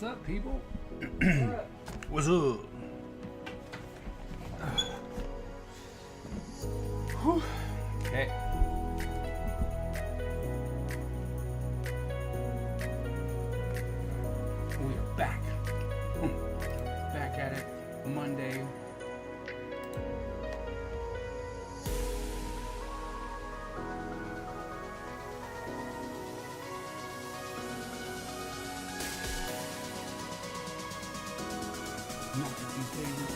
What's up, people? What's up? Okay. We are back. Back at it. Monday. Nothing completed.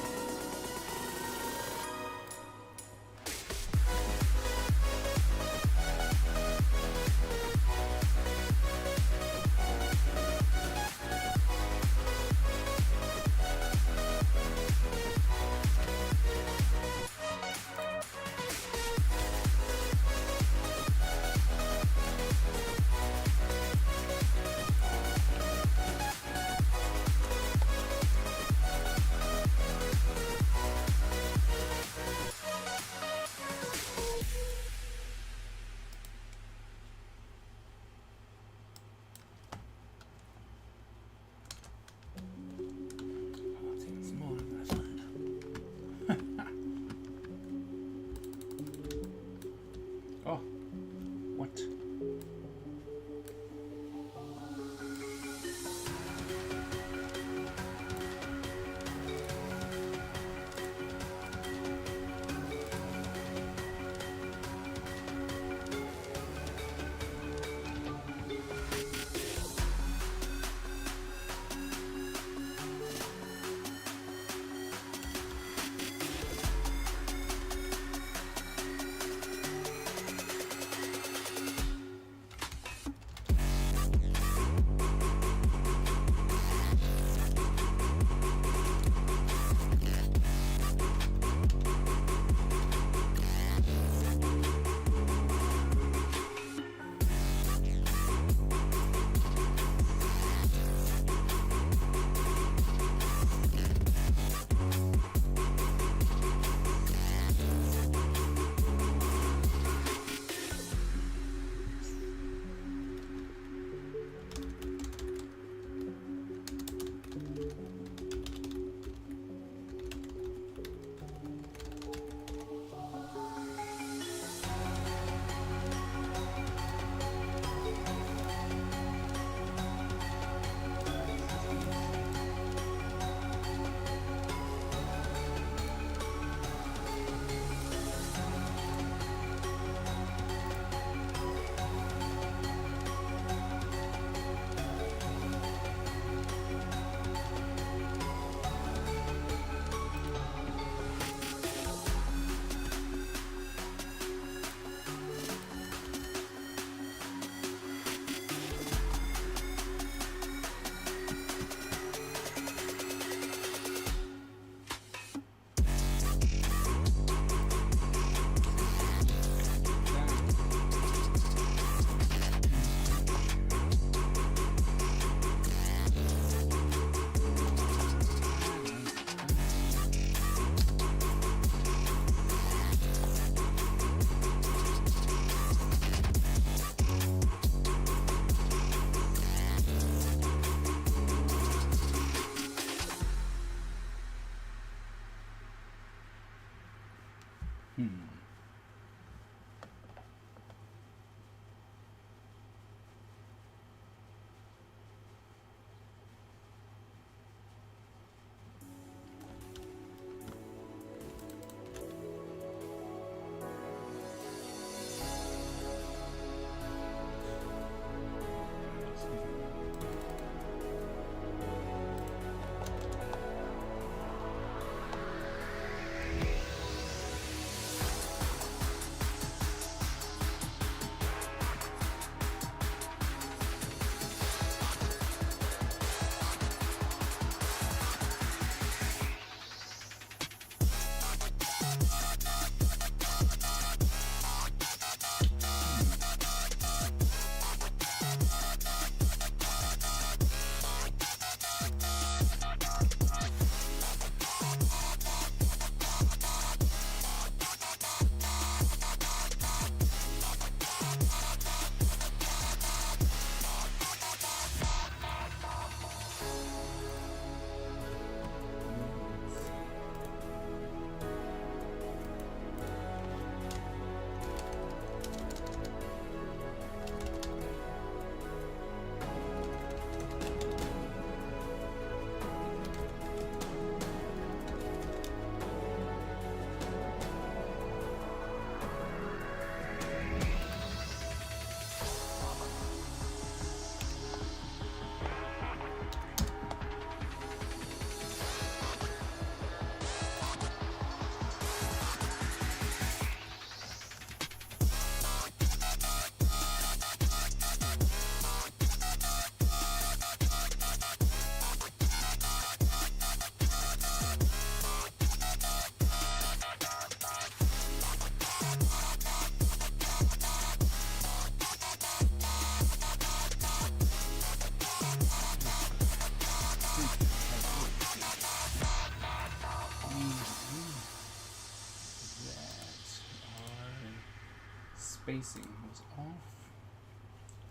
spacing was off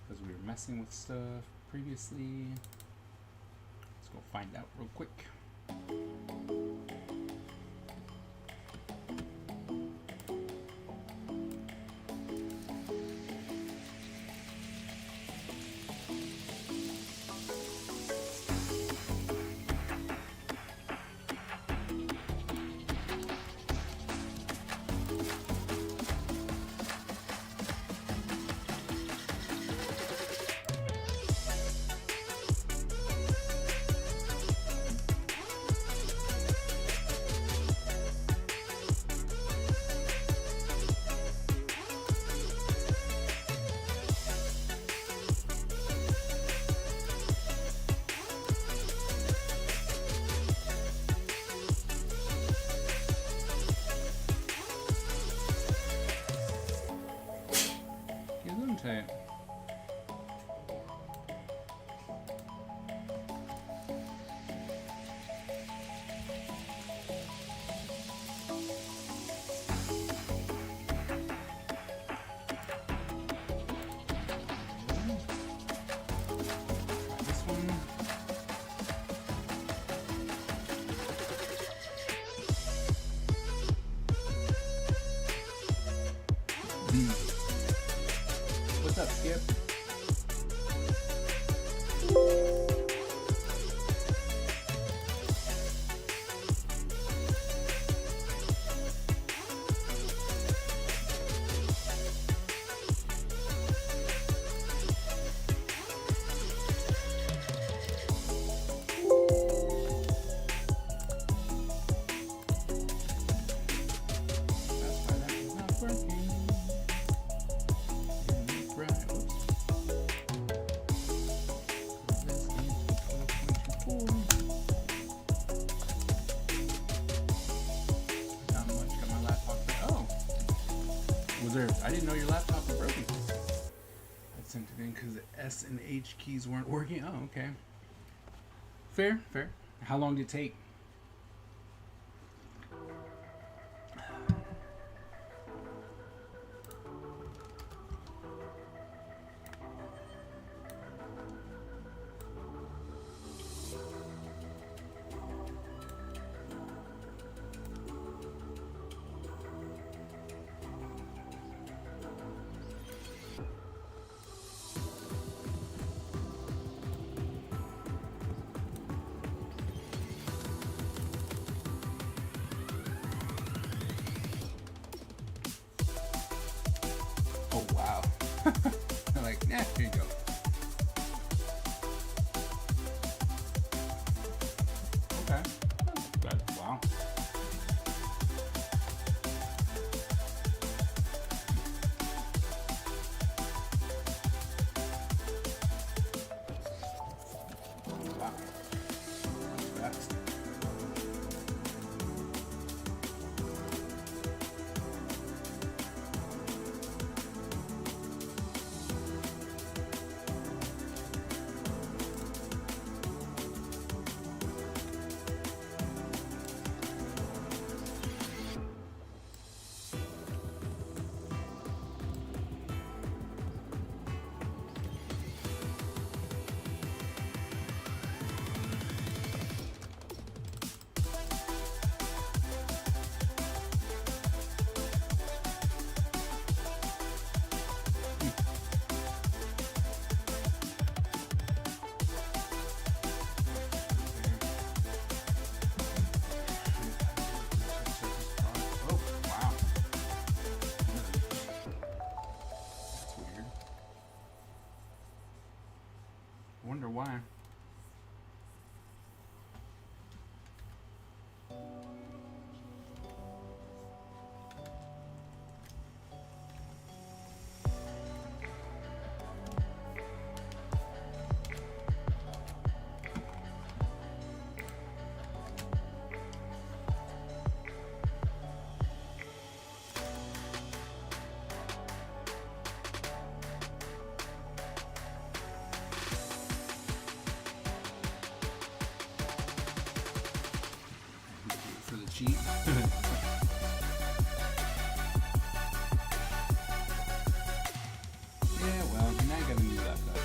because we were messing with stuff previously. Let's go find out real quick. Gesundheit. This one. What's up, Skip? That's why that is not working. Right, whoops. This is 12.24. Not much. Got my laptop. Oh, was there? I didn't know your laptop was broken. I sent it in because the S and H keys weren't working. Oh, okay. Fair, fair. How long did it take? Oh, wow. I'm like, nah, here you go. Okay. Good. Wow. Wow. That's oh, wow. That's weird. Wonder why. For the cheap. Now you got a new laptop.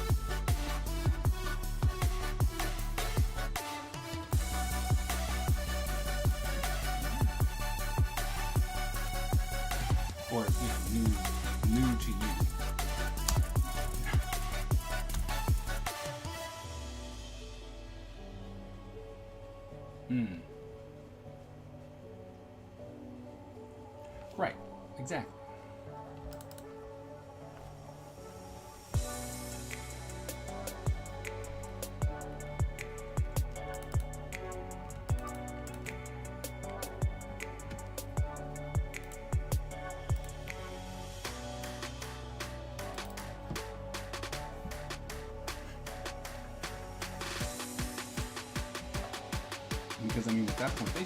Or new to you. Right, exactly. Because I mean, at that point, they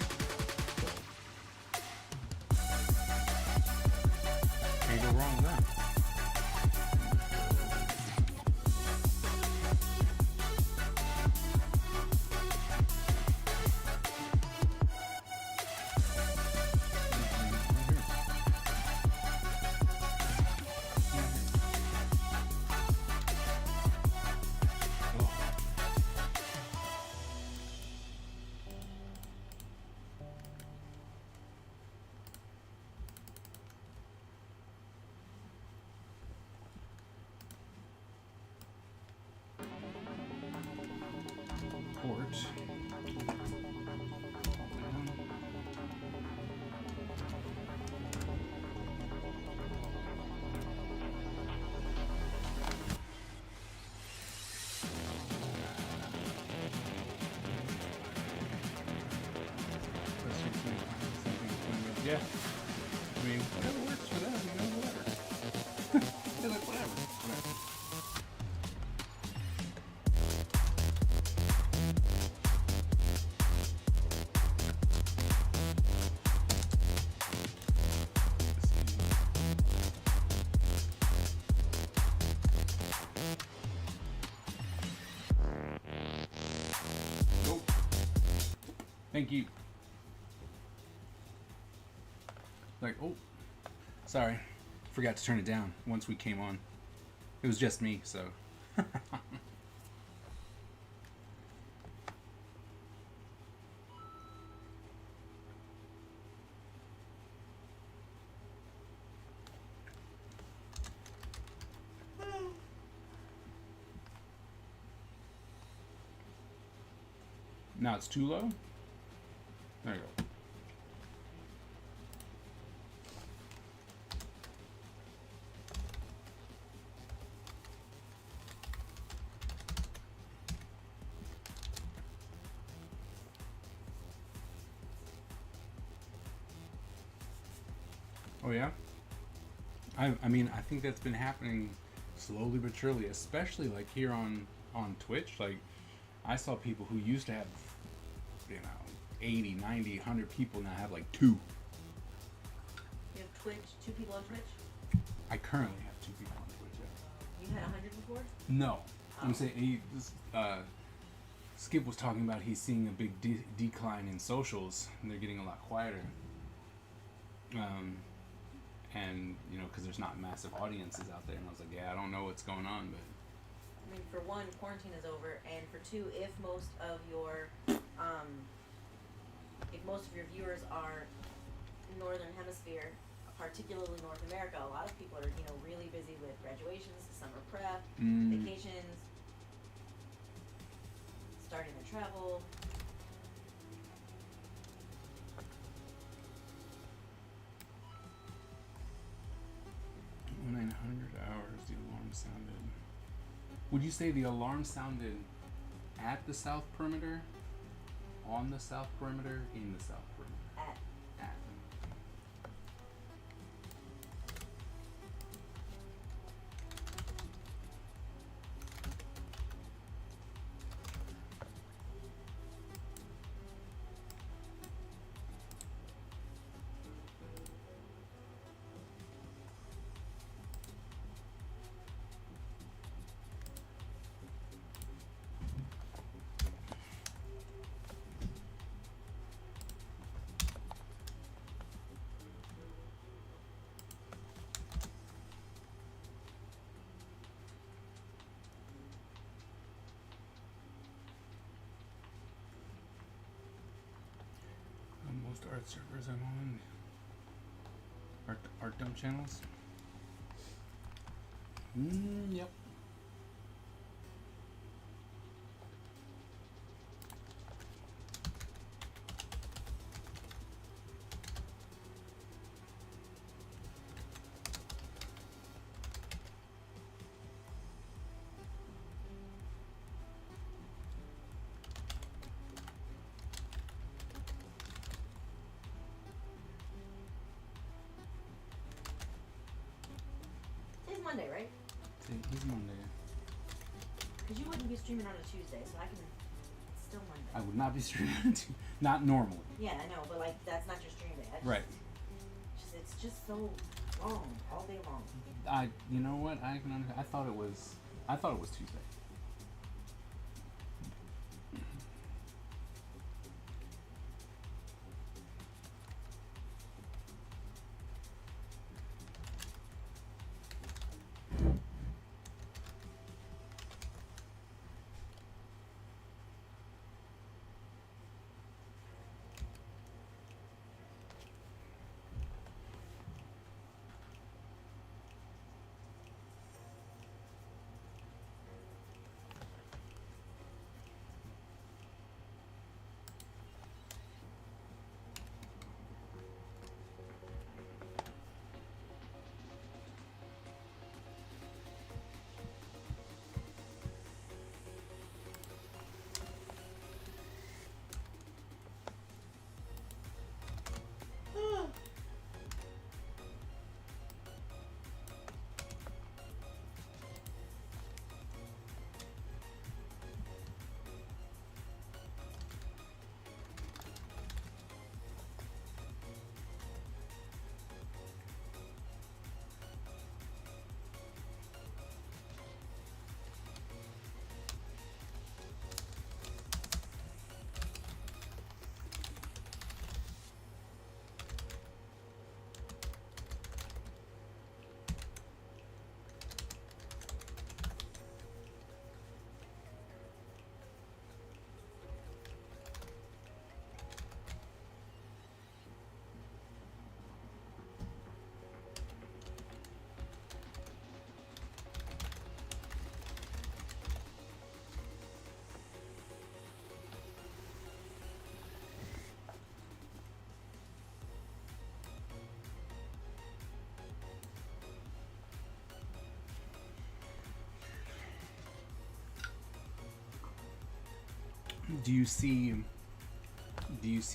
can't go wrong with that. Port. Yeah. I mean, whatever works for them, you know, whatever. They're like, whatever. Nope. Thank you. Like, oh, sorry, forgot to turn it down once we came on. It was just me, so. Now it's too low? There you go. Oh yeah? I mean, I think that's been happening slowly but surely, especially like here on Twitch. Like, I saw people who used to have, 80, 90, 100 people now have like 2. You have Twitch, 2 people on Twitch? I currently have 2 people on Twitch, yeah. You had 100 before? No. I'm saying, Skip was talking about he's seeing a big decline in socials, and they're getting a lot quieter. And, because there's not massive audiences out there. And I was like, yeah, I don't know what's going on, but... I mean, for one, quarantine is over, and for 2, if most of your viewers are Northern Hemisphere, particularly North America, a lot of people are, really busy with graduations, summer prep, vacations, starting to travel. When 900 hours, the alarm sounded. Would you say the alarm sounded at the south perimeter, on the south perimeter, in the south perimeter? At. At. what servers I'm on. Art dump channels. Yep. Today's Monday, right? He's Monday. Because you wouldn't be streaming on a Tuesday, so I can. It's still Monday. I would not be streaming. Not normally. Yeah, I know, but like that's not your stream day. Right. It's just so long, all day long. You know what? I can understand. I thought it was Tuesday. Do you see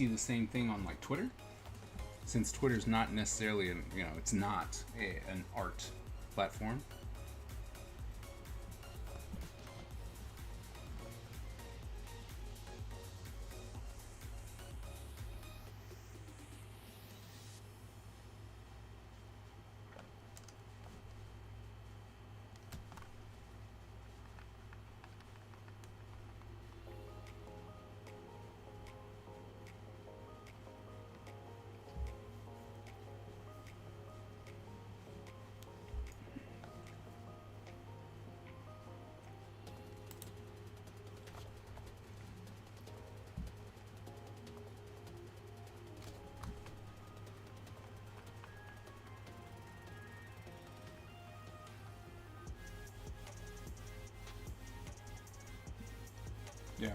the same thing on like Twitter? Since Twitter's not necessarily it's not an art platform. Yeah.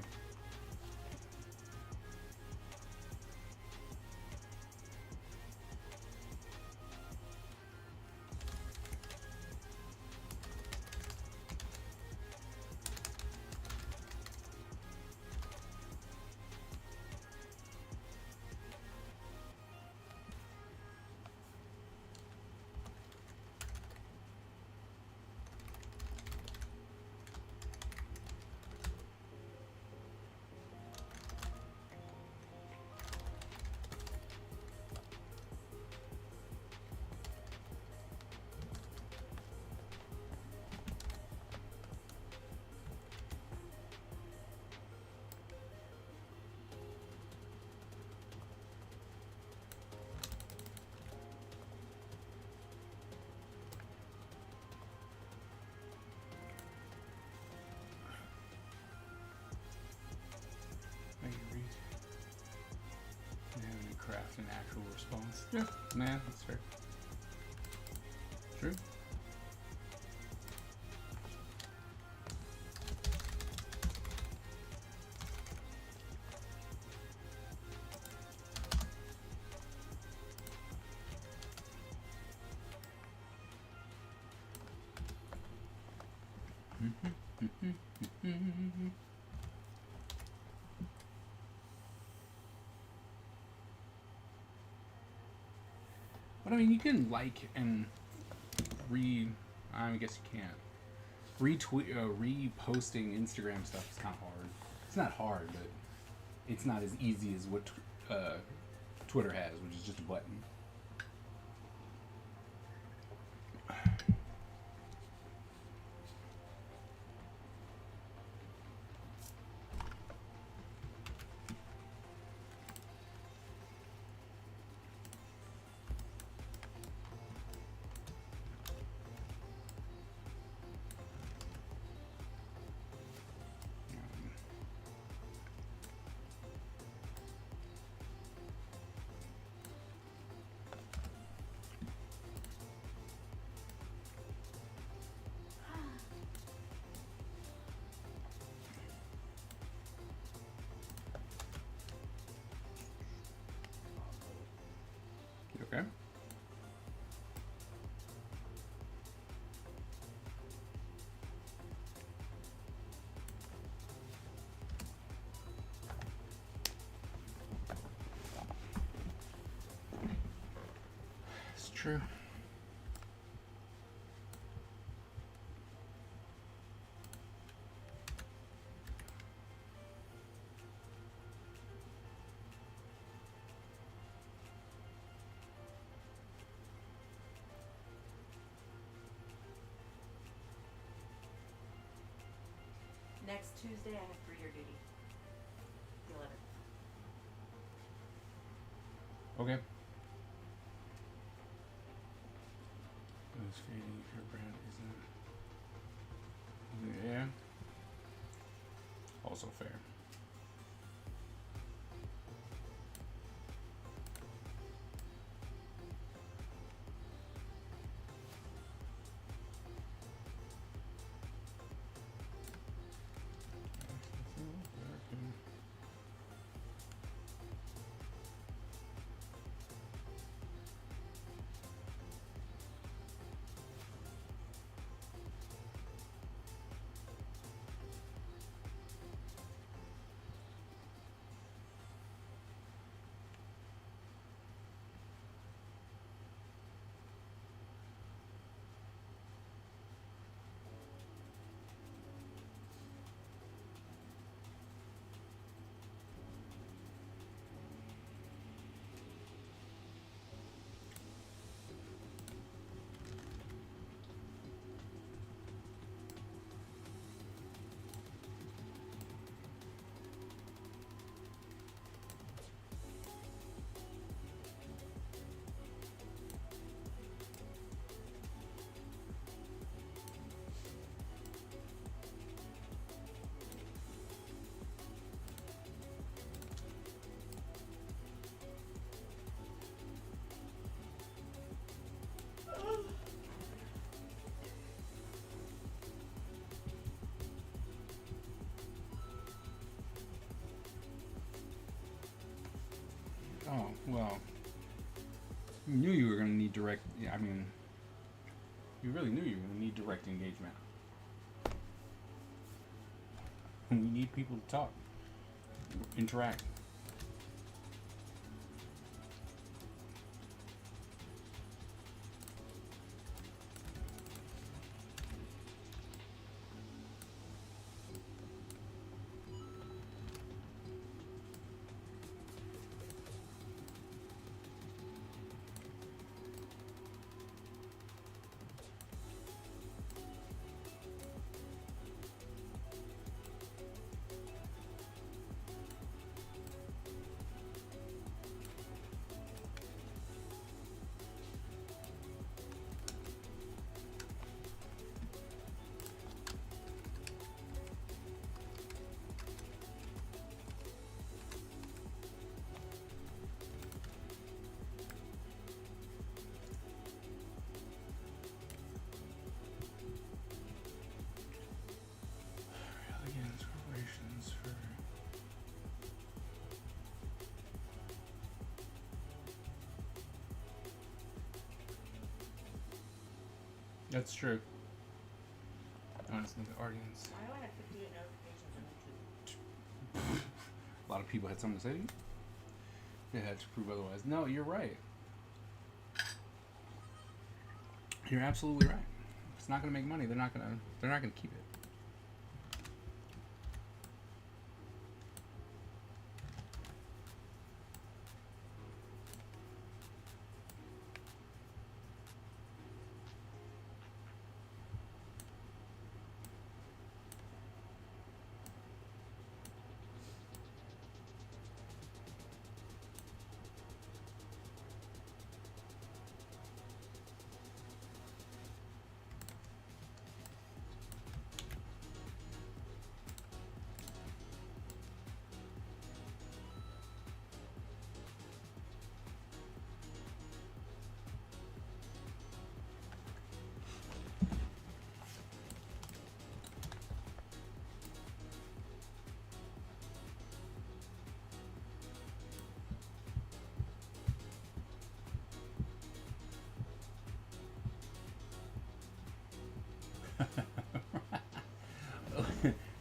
response. Yeah, man, that's fair. True. But I mean, you can like and I guess you can't. Reposting Instagram stuff is kind of hard. It's not hard, but it's not as easy as what Twitter has, which is just a button. Okay. It's true. Next Tuesday, I have breeder duty. The 11th. Okay. It's fading if your brand isn't. Yeah. Also fair. Oh, well. You knew you were going to need direct. Yeah, I mean, you really knew you were going to need direct engagement. We need people to talk, interact. That's true. Honestly, the audience. Why do I have 58 notifications on YouTube? A lot of people had something to say to you. They had to prove otherwise. No, you're right. You're absolutely right. If it's not going to make money, they're not going to keep it.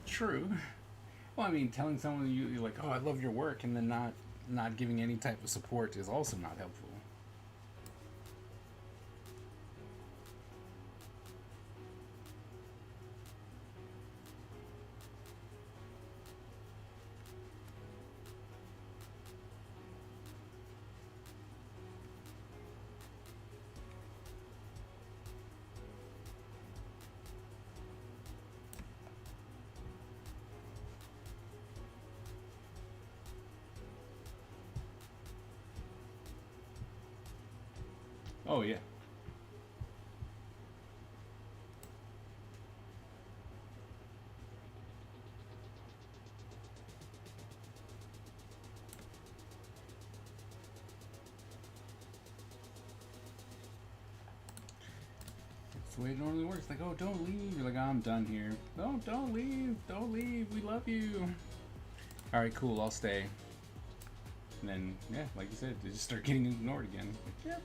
True. Well, I mean, telling someone you're like, oh, I love your work, and then not giving any type of support is also not helpful. Oh yeah. That's the way it normally works. Like, oh, don't leave. You're like, oh, I'm done here. No, don't leave. Don't leave. We love you. All right, cool. I'll stay. And then, yeah, like you said, they just start getting ignored again. Like, yeah.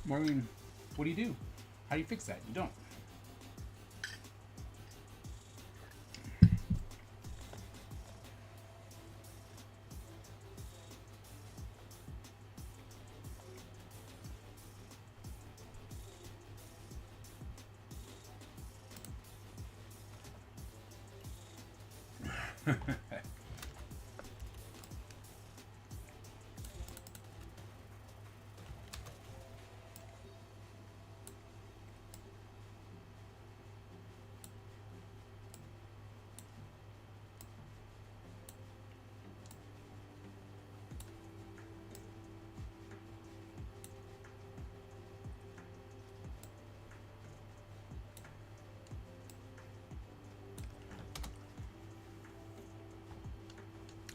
Maureen, what do you do? How do you fix that? You don't.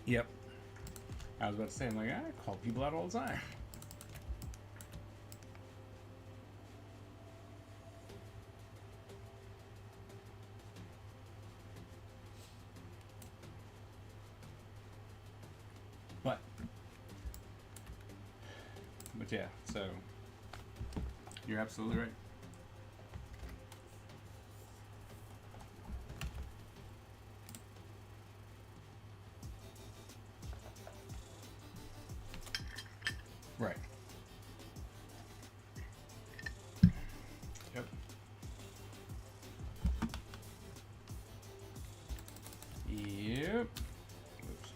Yep. I was about to say, I'm like, I call people out all the time. But yeah, so you're absolutely right. Right. Yep. Yep. Oops.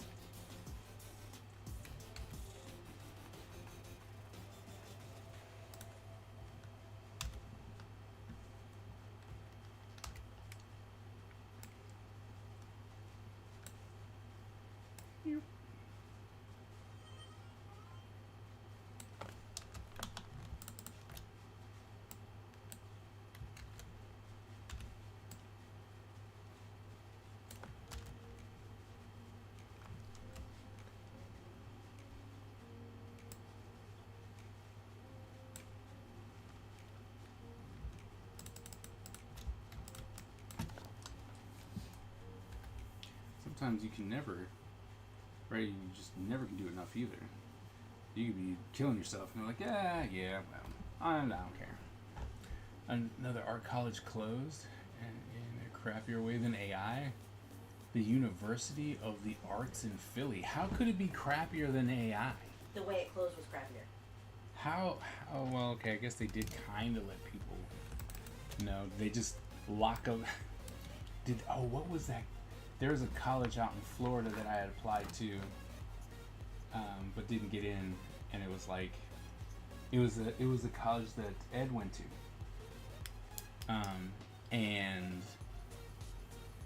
Yep. Sometimes you can never, right? You just never can do enough either. You could be killing yourself and you're like, yeah, well, I don't care. Another art college closed and in a crappier way than AI. The University of the Arts in Philly. How could it be crappier than AI? The way it closed was crappier. How well, okay, I guess they did kind of let people know. They just lock up. What was that? There was a college out in Florida that I had applied to, but didn't get in, and it was like, it was a college that Ed went to, and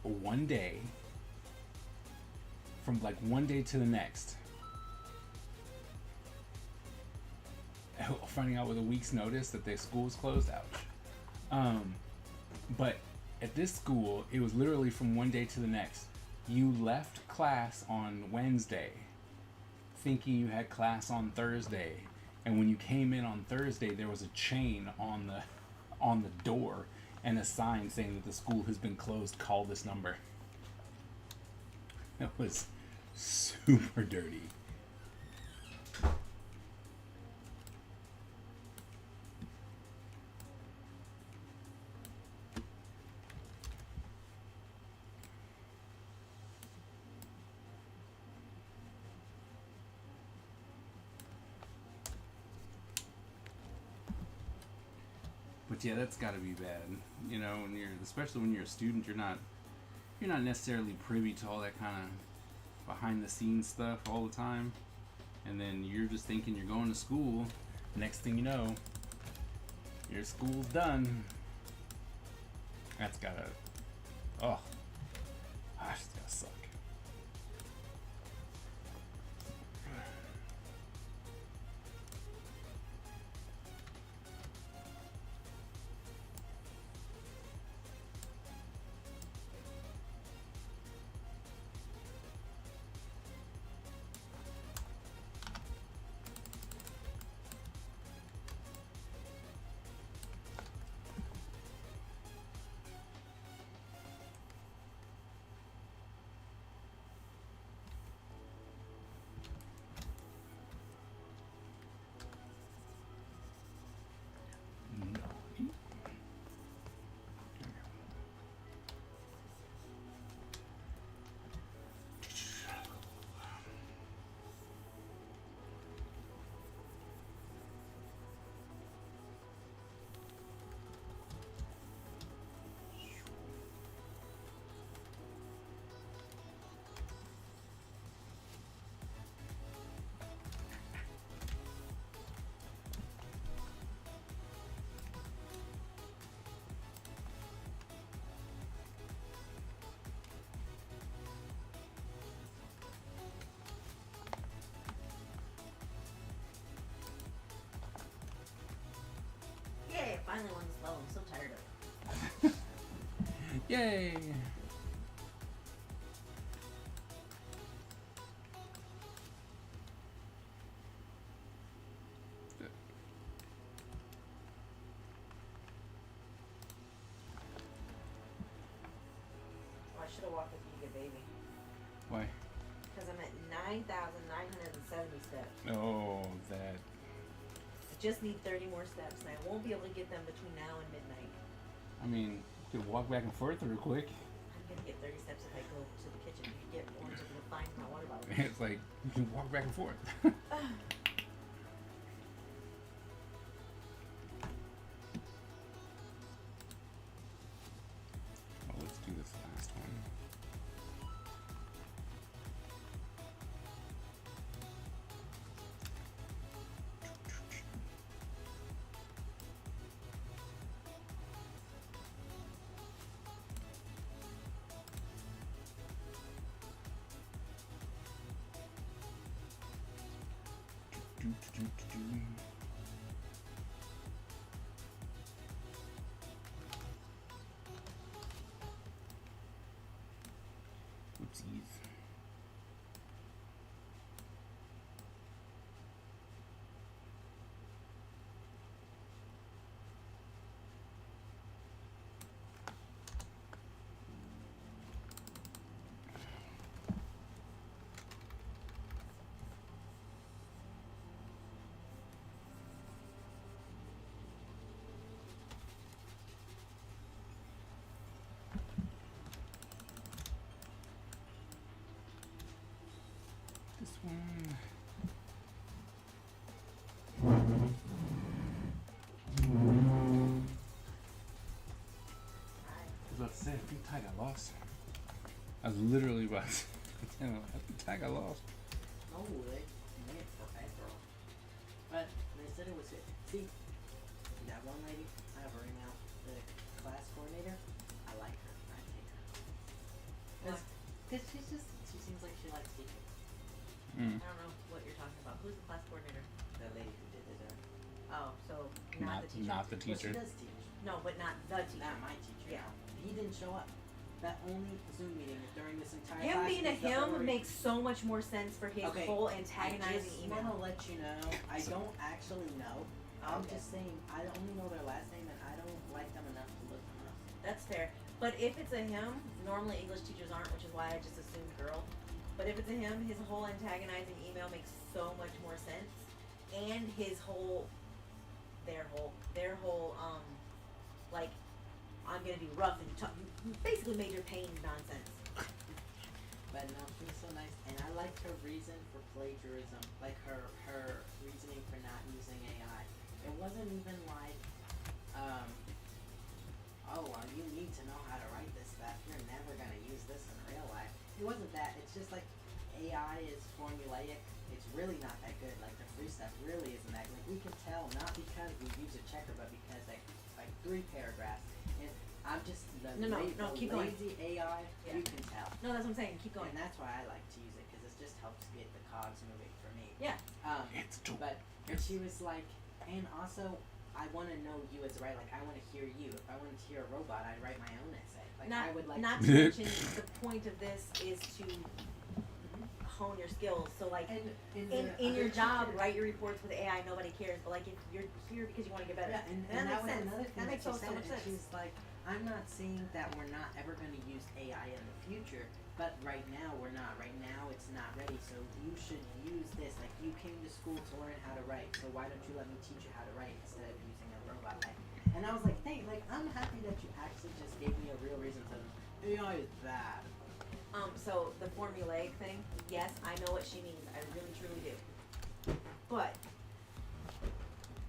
one day, from like one day to the next, finding out with a week's notice that their school was closed. Ouch. But at this school, it was literally from one day to the next. You left class on Wednesday thinking you had class on Thursday, and when you came in on Thursday, there was a chain on the door and a sign saying that the school has been closed. Call this number. It was super dirty. But yeah, that's got to be bad. You know, especially when you're a student, you're not necessarily privy to all that kind of behind the scenes stuff all the time, and then you're just thinking you're going to school. Next thing you know, your school's done. That's gotta, gosh, it's gotta suck. Yay, I finally won this level. I'm so tired of it. Yay! Oh, I should have walked with you, good baby. Why? Because I'm at at 9,970 steps. Oh, that. I just need 30 more steps, and I won't be able to get them between now and midnight. I mean, you could walk back and forth real quick. I'm gonna get 30 steps if I go to the kitchen to get more to find my water bottle. It's like you can walk back and forth. Well, let's do this last one. Oopsies. This one. I was about to say, I think Ty got lost. I was literally about to say, I think Ty got lost. Oh, they made it forever. But they said it was it. See, that one lady, I have her right now, the class coordinator. I like her. I take her. Why? Because she seems like she likes teaching. Mm. I don't know what you're talking about. Who's the class coordinator? The lady who did it. Oh, so not the teacher. Not the Well, teacher. she does teach. No, but not the teacher. Not my teacher. Yeah. No. He didn't show up. That only Zoom meeting during this entire Him class. being a was the him only- makes so much more sense for his Okay, whole I antagonizing just email. want to let you know, I don't actually know. I'm Okay. just saying, I only know their last name and I don't like them enough to look them up. That's fair. But if it's a him, normally English teachers aren't, which is why I just assumed girl. But if it's a him, his whole antagonizing email makes so much more sense. And his whole, their whole, like, I'm gonna be rough and tough. You basically made your pain nonsense. But no, she was so nice, and I liked her reason for plagiarism, like her reasoning for not using AI. It wasn't even like, oh, well, you need to know how to write this stuff. You're never gonna use this in real life. It wasn't that. It's just like AI is formulaic. It's really not that good. Like the free stuff really isn't that good. Like we can tell not because we use a checker, but because like 3 paragraphs. And I'm just the No, the keep going. lazy AI. Yeah. You can tell. No, that's what I'm saying. Keep going. And that's why I like to use it because it just helps get the cogs moving for me. Yeah. It's too. But she was like, and also I want to know you as a writer. Like I want to hear you. If I wanted to hear a robot, I'd write my own essay. Like Not, I would like. not to mention the point of this is to hone your skills. So like and in your job, write your reports with AI. Nobody cares. But like if you're here because you want to get better, Yeah, and that that makes was sense. another thing That makes she so said, much and sense. she's like, I'm not saying that we're not ever going to use AI in the future, but right now we're not. Right now it's not ready. So you should use this. Like you came to school to learn how to write. So why don't you let me teach you how to write instead of using a robot? And I was like, hey, like I'm happy that you actually just gave me a real reason to. AI is bad. So the formulaic thing, yes, I know what she means. I really truly do. But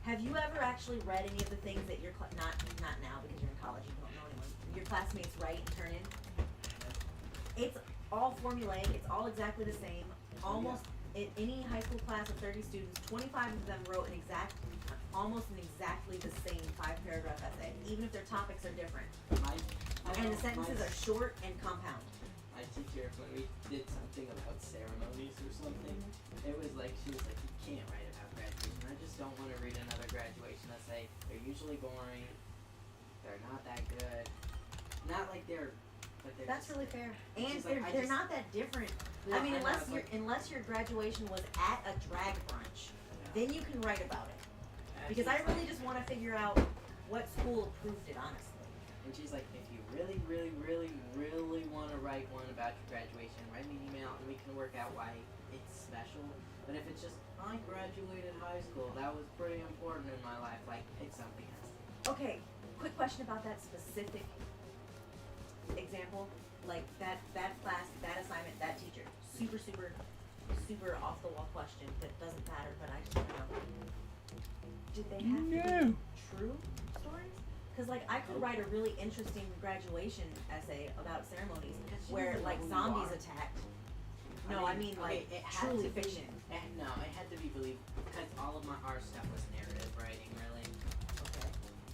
have you ever actually read any of the things that your not now because you're in college, you don't know anyone. Your classmates write and turn in? It's all formulaic. It's all exactly the same. Almost in any high school class of 30 students, 25 of them wrote almost an exactly the same 5-paragraph essay, even if their topics are different. And the sentences are short and compound. My teacher, when we did something about ceremonies or something, it was like, she was like, you can't write about graduation. I just don't want to read another graduation essay. They're usually boring. They're not that good. Not like but they're That's just, really fair. It's And just like, they're not that different. Yeah, I mean, I know, unless it's unless your graduation was at a drag brunch, then you can write about it. and Because she's I really just want to figure out what school approved it, honestly. And she's like, if you really, really, really, really want to write one about your graduation, write me an email and we can work out why it's special. But if it's just, I graduated high school, that was pretty important in my life, like, pick something else. Okay, quick question about that specific example. Like that class, that assignment, that teacher. Super, super, super off the wall question that doesn't matter, but I just want to know. Did they have to be true stories? Because like I could write a really interesting graduation essay about ceremonies Because you where never know like who you zombies are. attacked. No, I mean like it had truly to be- fiction. No, it had to be believed because all of our stuff was narrative writing, really. Okay.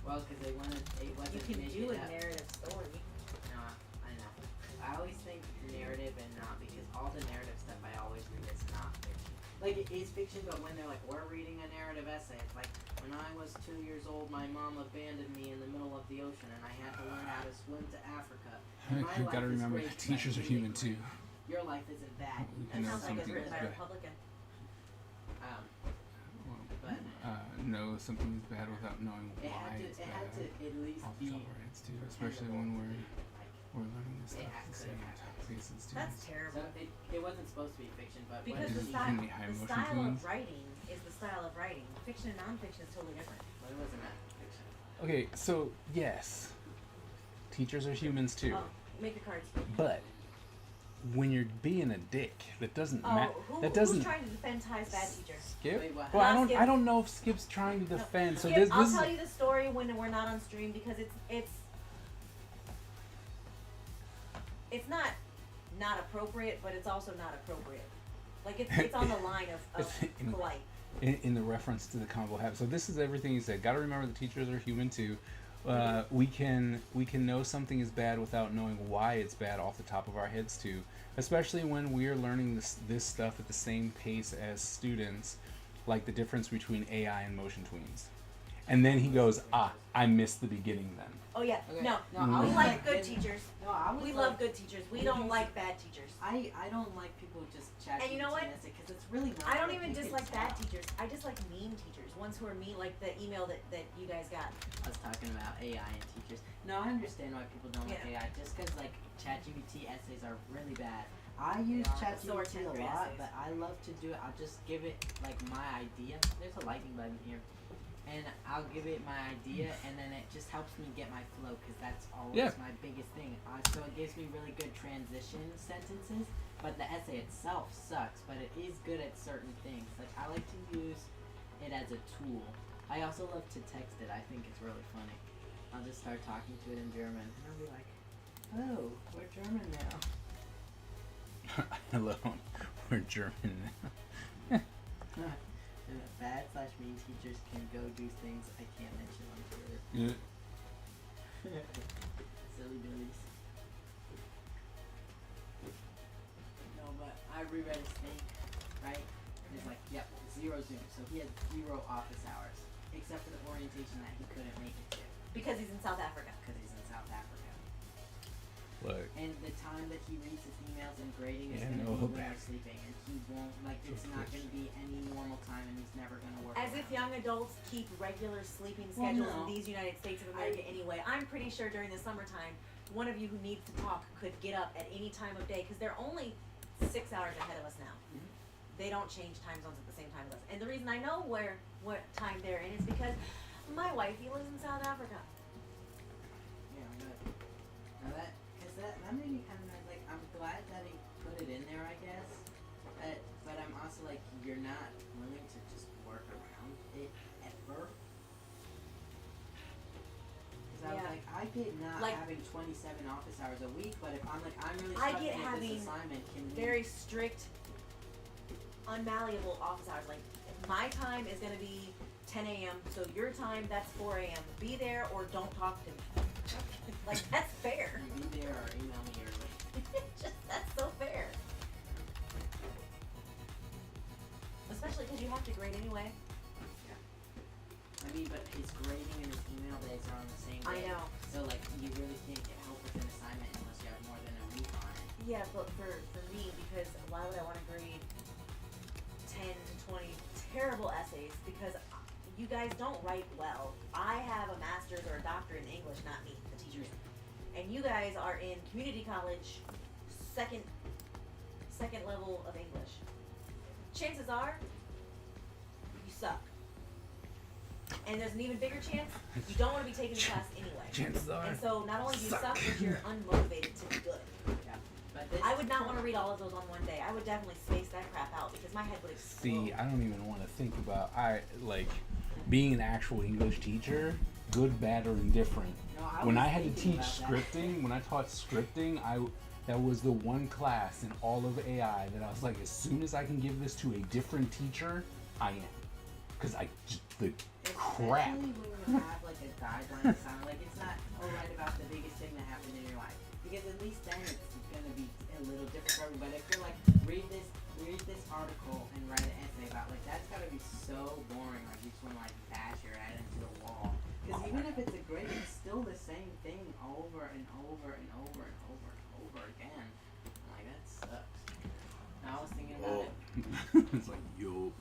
Well, because it wasn't. You can make do it a up. narrative story. No, I know. I always think narrative and not because all the narrative stuff I always read is not fiction. Like it is fiction, but when they're like, we're reading a narrative essay, it's like when I was 2 years old, my mom abandoned me in the middle of the ocean, and I had to learn how to swim to Africa. And my You life gotta is remember great, that teachers are but human too. Your life isn't bad. You That know sounds like it's something written is by a bad. Republican. But Know something is bad without knowing it why had to, it's it bad. had to at least Off be. the top of our heads too, especially when we're learning this It stuff at the could same have happened. pace as That's students. So terrible. it wasn't supposed to be fiction, but when Because Is the it style, usually high the emotion style tunes? of writing is the style of writing. Fiction and nonfiction is totally different. when it wasn't that fiction. Okay, so yes, teachers are humans too, Oh, make the cards. but when you're being a dick, that doesn't Oh, matter. That who's doesn't. trying to defend Ty's bad teacher? Skip? Wait, what? Well, I Not don't. Skip. I don't know if Skip's trying to No. defend. So Skip, this. I'll This. tell you the story when we're not on stream because it's not appropriate, but it's also not appropriate. Like it's on the line of It's- polite. In the reference to the combo habit. So this is everything he said. Got to remember the teachers are human too. We can know something is bad without knowing why it's bad off the top of our heads too. Especially when we're learning this stuff at the same pace as students, like the difference between AI and motion tweens. And then he goes, I missed the beginning then. Oh yeah, Okay. no, No, we I like was good like- teachers. No, I was We like, love good teachers. We don't like bad teachers. I don't like people just chatting. And you know what? Because it's really not. I don't like even you can dislike bad tell. teachers. I dislike mean teachers. Ones who are mean, like the email that you guys got. I was talking about AI and teachers. No, I understand why people don't like Yeah. AI. Just because like ChatGPT essays are really bad. I use They are, but so are ChatGPT a 10th grade lot, essays. but I love to do it. I'll just give it like my idea. There's a lightning button here. And I'll give it my idea, and then it just helps me get my flow, because that's always Yeah. my biggest thing. So it gives me really good transition sentences, but the essay itself sucks, but it is good at certain things. Like, I like to use it as a tool. I also love to text it. I think it's really funny. I'll just start talking to it in German, and I'll be like, oh, we're German now. Hello, we're German. Bad/mean teachers can go do things I can't mention on Twitter. Yeah. Silly billies. No, but I reread his thing, right? And it's like, yep, 0 Zoom. So he had 0 office hours, except for the orientation that he couldn't make it to Because he's in South Africa. because he's in South Africa. Look, And the time that he reads his emails and grading is Yeah, going to no, be when back. we're sleeping, and he won't it's Of not course. going to be any normal time, and he's never going to work. As if around. young adults keep regular sleeping Well, schedules no. in these United States of America anyway. I'm pretty sure during the summertime, one of you who needs to talk could get up at any time of day because they're only 6 hours ahead of us now. Mhm. They don't change time zones at the same time as us. And the reason I know what time they're in is because my wifey lives in South Africa. Yeah, but now that made me kind of like, I'm glad that he put it in there, I guess. But I'm also like, you're not willing to just work around it ever. Because I was Yeah. like, I get not Like- having 27 office hours a week, but if I'm like, I'm really I struggling get with having this assignment, can we? Very strict, unmalleable office hours. Like my time is gonna be 10 a.m. So your time, that's 4 a.m. Be there or don't talk to me. Like that's fair. You be there or email me early. That's so fair. Especially because you have to grade anyway. I mean, but his grading and his email days are on the same I day. know. So like, you really can't get help with an assignment unless you have more than a week on it. Yeah, but for me, because why would I want to grade 10 to 20 terrible essays? Because you guys don't write well. I have a master's or a doctorate in English, not me, the teacher. teachers, and you guys are in community college, second level of English. Chances are, you suck. And there's an even bigger chance you don't want to be taking the class anyway. Chances are. And so not only do you suck, but you're unmotivated to be good. Yeah. But this I would not want to read all of those on one day. I would definitely space that crap out because my head would explode. See, I don't even want to think about being an actual English teacher, good, bad, or indifferent. No, I When was I had to thinking teach about that. scripting, when I taught scripting, that was the one class in all of AI that I was like, as soon as I can give this to a different teacher, I am, because the crap. Especially when you have like a guideline sound, like it's not write about the biggest thing that happened in your life, because at least then it's gonna be a little different for everybody. If you're like read this article and write an essay about, like, that's gotta be so boring. Like you just wanna like bash your head into the wall. Because even if it's a grade, it's still the same thing over and over and over and over and over again. I'm like, that sucks. Now I was thinking about it. It's like, yo.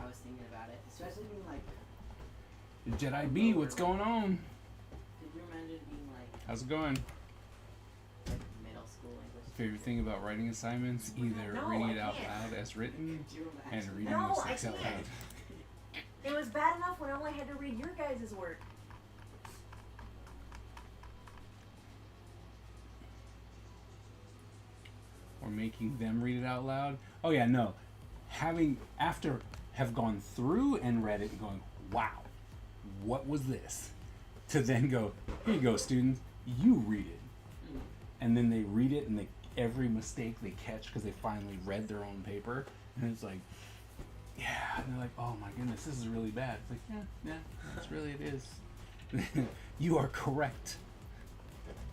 I was thinking about it, especially being like, Jedi B, what's going on? did you imagine being like How's it going? middle school English? Favorite thing about writing assignments? Either No, reading I it out can't. loud as written Could you and imagine? reading No, mistakes I out can't. loud. It was bad enough when I only had to read your guys' work. Or making them read it out loud. Oh yeah, no. Have gone through and read it and going, wow, what was this? To then go, here you go, students, you read it. And then they read it and every mistake they catch because they finally read their own paper. And it's like, yeah. And they're like, oh my goodness, this is really bad. It's like, yeah, that's really it is. You are correct.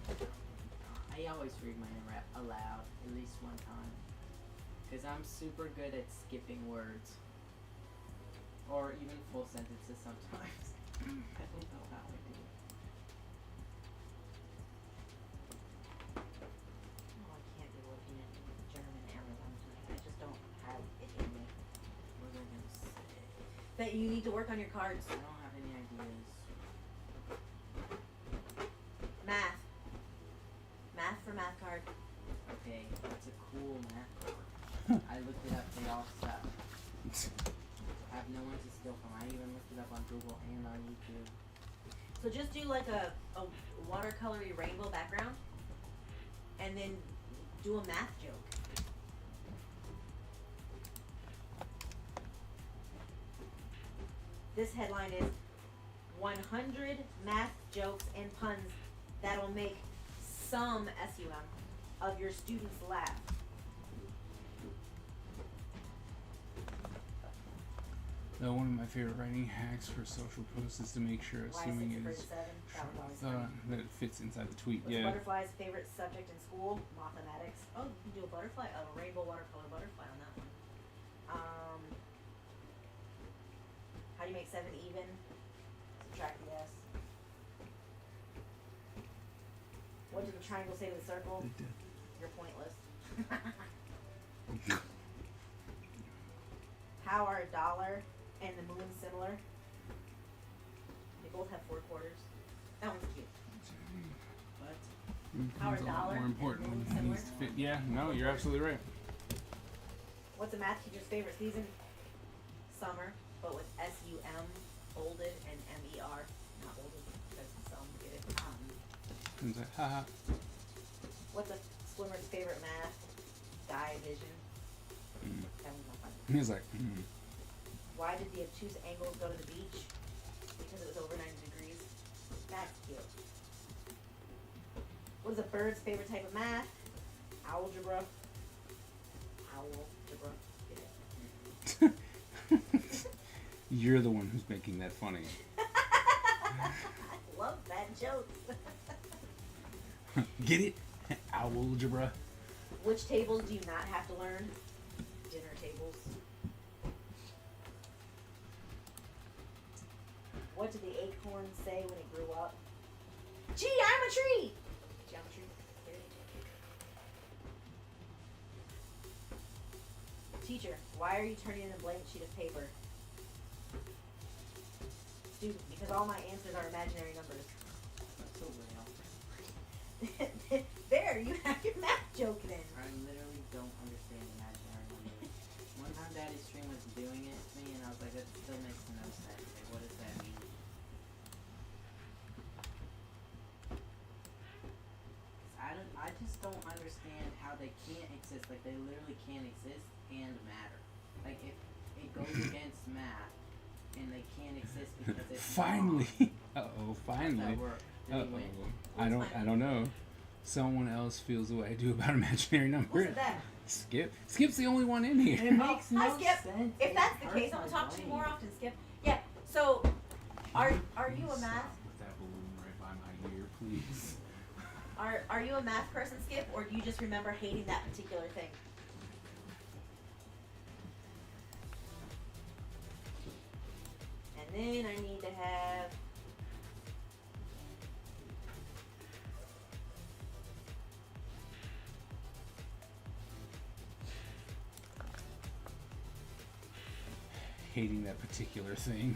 I always read mine aloud at least one time, because I'm super good at skipping words, or even full sentences sometimes. I don't know how I do it. Oh, I can't be looking at German Amazon tonight. I just don't have it in me. What was I gonna say? That you need to work on your cards. I don't have any ideas. Math. Math for math card. Okay, that's a cool math card. I looked it up. They all suck. I have no one to steal from. I even looked it up on Google and on YouTube. So just do like a watercolory rainbow background, and then do a math joke. This headline is 100 math jokes and puns that'll make some SUM of your students laugh. One of my favorite writing hacks for social posts is to make sure, Why assuming 6 it for is 7? That was always fun. that it fits inside the tweet. What's Yeah. butterfly's favorite subject in school? Mathematics. Oh, you can do a butterfly, a rainbow watercolor butterfly on that one. How do you make 7 even? Subtract the S. What did the triangle say to the circle? You're pointless. How are a dollar and the moon similar? They both have 4 quarters. That one's cute. But How are It's a lot dollar more and important moon when it similar? needs to fit. Yeah, no, you're absolutely right. What's a math teacher's favorite season? Summer, but with S-U-M, folded, and M-E-R. Not folded, because some get it. It's like, haha. What's a swimmer's favorite math? Sky vision. Mm. That one's not fun. He's like, Why did the obtuse angles go to the beach? Because it was over 90 degrees. That's cute. What is a bird's favorite type of math? Algebra. Algebra. Get it? You're the one who's making that funny. I love that joke. Get it? Algebra. Which tables do you not have to learn? Dinner tables. What did the acorn say when it grew up? Gee, I'm a tree! Geometry. Teacher, why are you turning in a blank sheet of paper? student because all my answers are imaginary numbers. That's so real. There, you have your math joke then. I literally don't understand imaginary numbers. One time Daddy's stream was doing it to me, and I was like, that still makes no sense. Like, what does that mean? I just don't understand how they can't exist. Like, they literally can't exist and matter. Like, if it goes against math, and they can't exist because it's Finally. wrong, Finally. that work? Uh Did he win? oh. I don't know. Someone else feels the way I do about imaginary numbers. Who's that? Skip. Skip's the only one in here. It makes Hi, no Skip. sense. If It that's the hurts case, I'm my gonna talk to you brain. more often, Skip. Yeah. So, are you a math? With that balloon right by my ear, please. Are you a math person, Skip, or do you just remember hating that particular thing? And then I need to have. Hating that particular thing.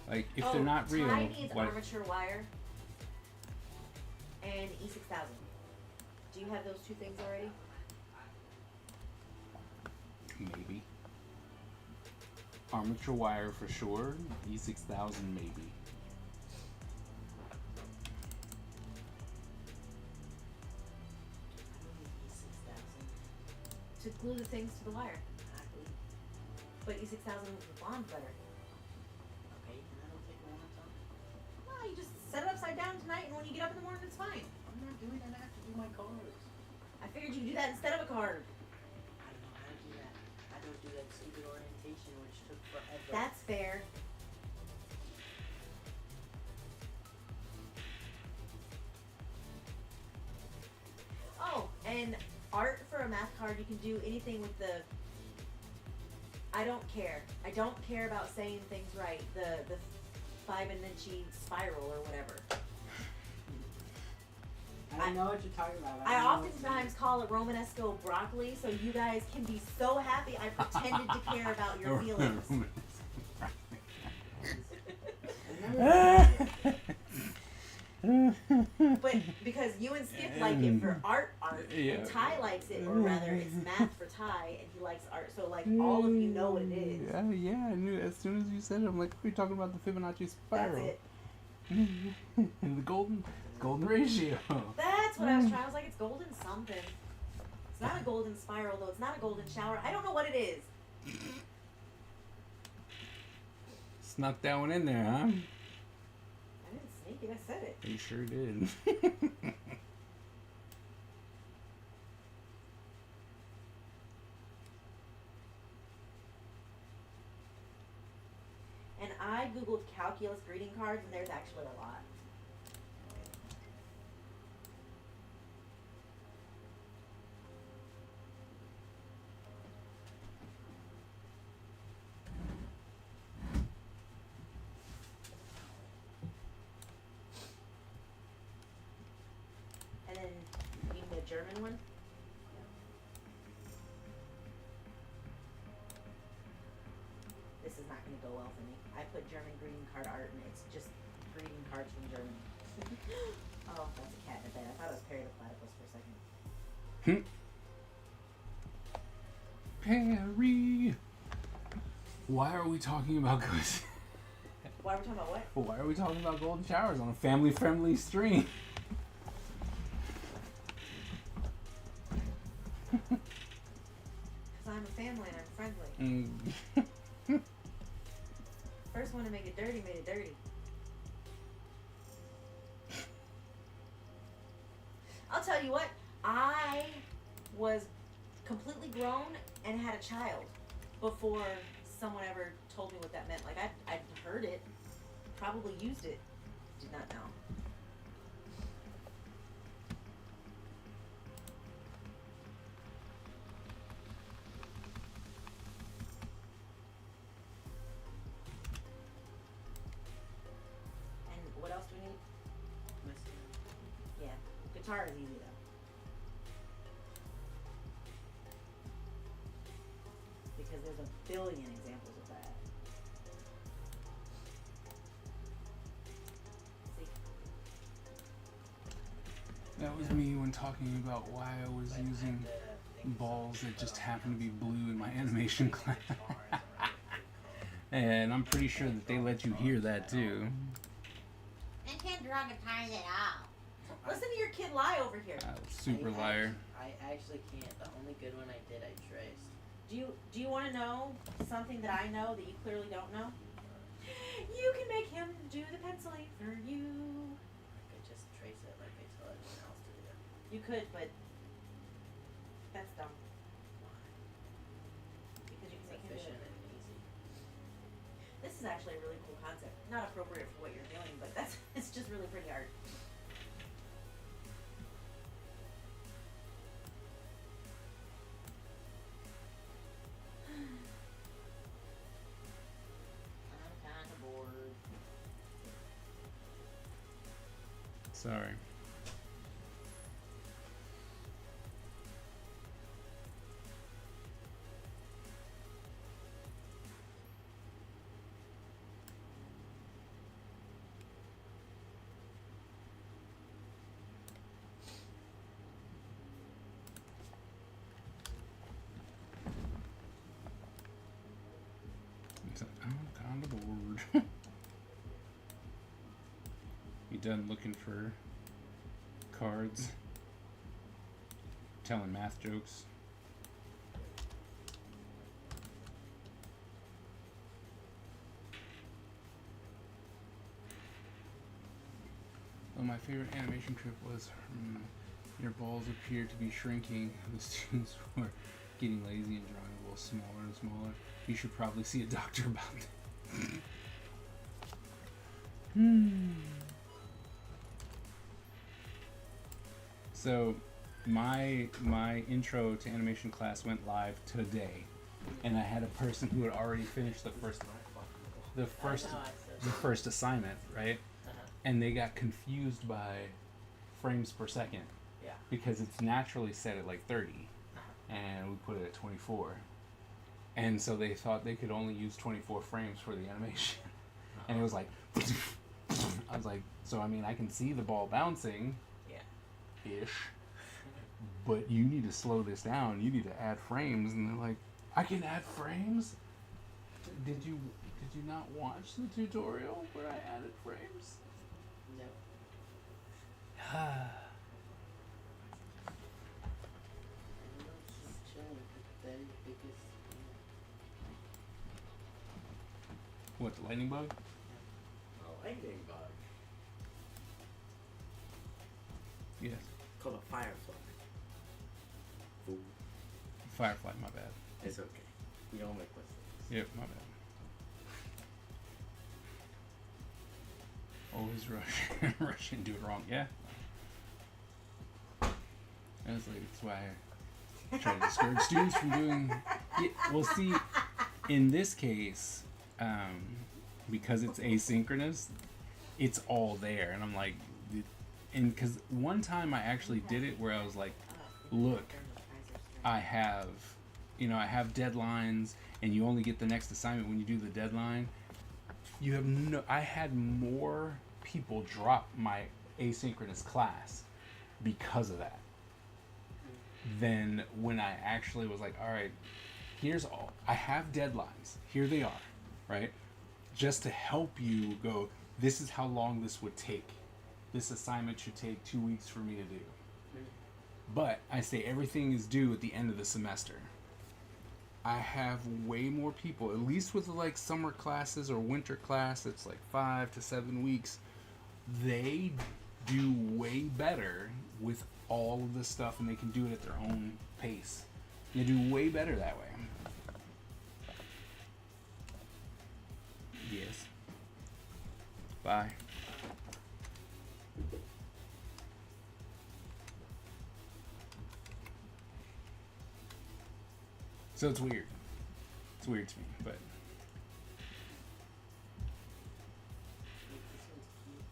Like, if they're not real, Ty needs what? armature wire and E6000. Do you have those two things already? Maybe. Armature wire for sure. E6000 maybe. To glue the things to the wire. But E6000 with the bond better. Okay, and I don't take my hands off. Well, you just set it upside down tonight, and when you get up in the morning, it's fine. I'm not doing that. I have to do my colors. I figured you could do that instead of a card. I don't know how to do that. I don't do that stupid orientation, which took forever. That's fair. Oh, and art for a math card, you can do anything with the. I don't care. I don't care about saying things right. The 5-inch spiral or whatever. I don't know what you're talking about. I don't know what you oftentimes call it Romanesco broccoli, so you guys can be so happy I pretended to care about your feelings. mean. I've never heard of it. But because you and Skip like it for art, Yeah. and Ty likes it, or rather, it's math for Ty, and he likes art. So like all of you know what it is. Yeah, I knew as soon as you said it. I'm like, we're talking about the Fibonacci That's spiral. it. The golden ratio. That's what I was trying. I was like, it's golden something. It's not a golden spiral though. It's not a golden shower. I don't know what it is. Snuck that one in there, huh? I didn't sneak it. I said it. You sure did. And I googled calculus greeting cards, and there's actually a lot. And then you need a German one. This is not going to go well for me. I put German greeting card art, and it's just greeting cards from Germany. Oh, that's a cat in a bed. I thought it was Perry the Platypus for a second. Perry. Why are we talking about ghosts? Why are we talking about what? Why are we talking about golden showers on a family-friendly stream? Because I'm a family and I'm friendly. First one to make it dirty made it dirty. I'll tell you what, I was completely grown and had a child before someone ever told me what that meant. Like, I'd heard it, probably used it, did not know. And what else do we need? Yeah, guitar is easy though. there's a billion examples of that. See? That was me when talking about why I was But using the things balls on- that just on happen to be council, blue in my just animation crazy class. cars are really cool. And I'm pretty sure that they let you hear that too. I can't draw guitars at all. Listen to your kid lie over here. Super liar. I actually can't. The only good one I did, I traced. Do you want to know something that I know that you clearly don't know? You can make him do the penciling for you. I could just trace it like I tell everyone else to do. You could, but that's dumb. Because you It's can make him do efficient it. and easy. This is actually a really cool concept. Not appropriate for what you're doing, but that's it's just really pretty art. I'm kind of bored. Sorry. I'm kind of bored. You done looking for cards? Telling math jokes? Well, my favorite animation trip was your balls appear to be shrinking. The students were getting lazy and drawing a little smaller and smaller. You should probably see a doctor about that. So, my intro to animation class went live today, and I had a person who had already finished the first I know, I said first assignment, right? Uh-huh. And they got confused by frames per second. Yeah. Because it's naturally set at like 30, and we put it at 24. And so they thought they could only use 24 frames for the animation. And it was like, I was like, so I mean, I can see the ball bouncing, Yeah. ish, but you need to slow this down. You need to add frames. And they're like, I can add frames? Did you not watch the tutorial where I added frames? No. Just chilling. The very biggest. What, the lightning bug? A lightning bug Yes. called a firefly. Fool. Firefly, my bad. It's okay. We all make mistakes. Yep, my bad. Always rush, rush and do it wrong. Yeah. Honestly, that's why I try to discourage students from doing. Yeah, well, see, in this case, because it's asynchronous, it's all there, and I'm like, and because one time I actually did it where I was like, look, I have deadlines, and you only get the next assignment when you do the deadline. You have no. I had more people drop my asynchronous class because of that than when I actually was like, all right, here's all. I have deadlines. Here they are, right? Just to help you go, this is how long this would take. This assignment should take 2 weeks for me to do. But I say everything is due at the end of the semester. I have way more people, at least with like summer classes or winter class, it's like 5 to 7 weeks. They do way better with all of the stuff, and they can do it at their own pace. They do way better that way. Yes. Bye. So it's weird. It's weird to me, but This one's cute.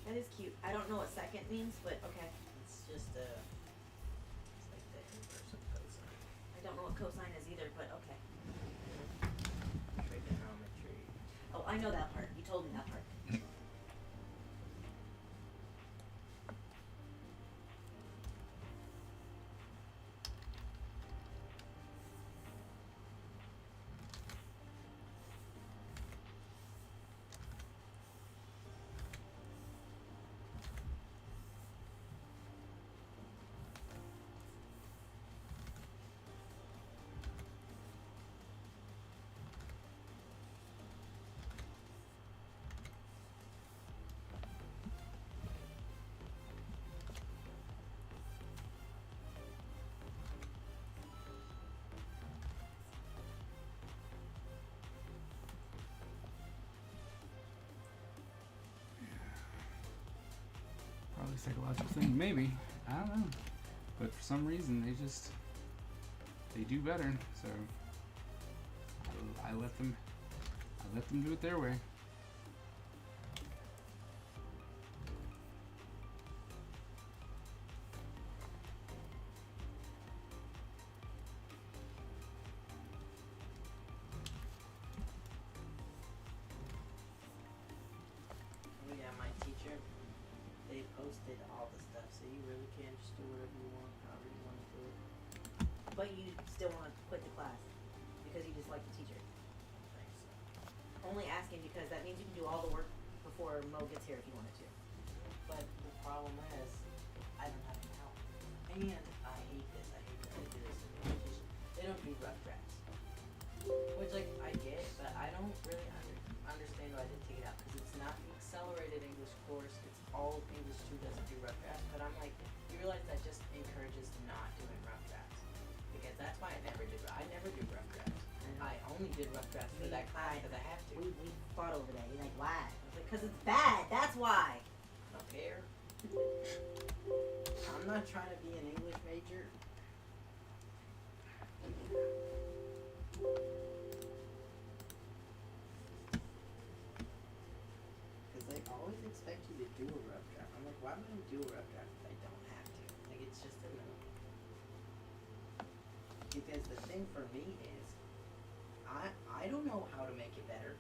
That is cute. I don't know what second means, but okay. It's just it's like the inverse don't know what cosine is either, but okay. Trigonometry. Oh, I know that part. You told me that part. Probably psychological thing, maybe. I don't know. But for some reason, they do better. So I let them do it their way. Oh yeah, my teacher, they posted all the stuff, so you really can just do whatever you want, however you want to do it. But you still want to quit the class because you dislike the teacher. Thanks. Only asking because that means you can do all the work before Mo gets here if you wanted to. But the problem is, I don't have any help. And I hate this. I hate that I do this in education. They don't do rough drafts. Which, like, I get, but I don't really understand why I didn't take it out. Because it's not the accelerated English course. It's all English 2 doesn't do rough drafts. But I'm like, you realize that just encourages not doing rough drafts. Because that's why I never do rough drafts. I only did rough drafts for that class because I have to. We fought over that. You're like, why? I was like, because it's bad. That's why. I don't care. I'm not trying to be an English major. Because they always expect you to do a rough draft. I'm like, why would I do a rough draft if I don't have to? Like, it's just a no. Because the thing for me is, I don't know how to make it better.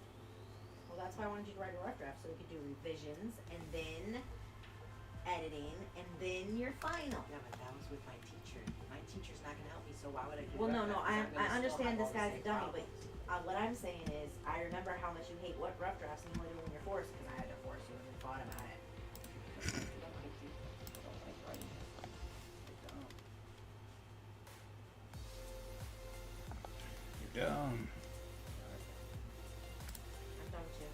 Well, that's why I wanted you to write a rough draft so we could do revisions and then editing and then your final. Yeah, but that was with my teacher. My teacher's not gonna help me, so why would I do Well, no, rough no, drafts? I'm I gonna still understand have this all the guy's a same dummy, problems. but what I'm saying is, I remember how much you hate what rough drafts and you want to do when you're forced, because I had to force you and we fought about it. I don't like to. I don't like writing this. I don't. You're dumb. I'm done with you.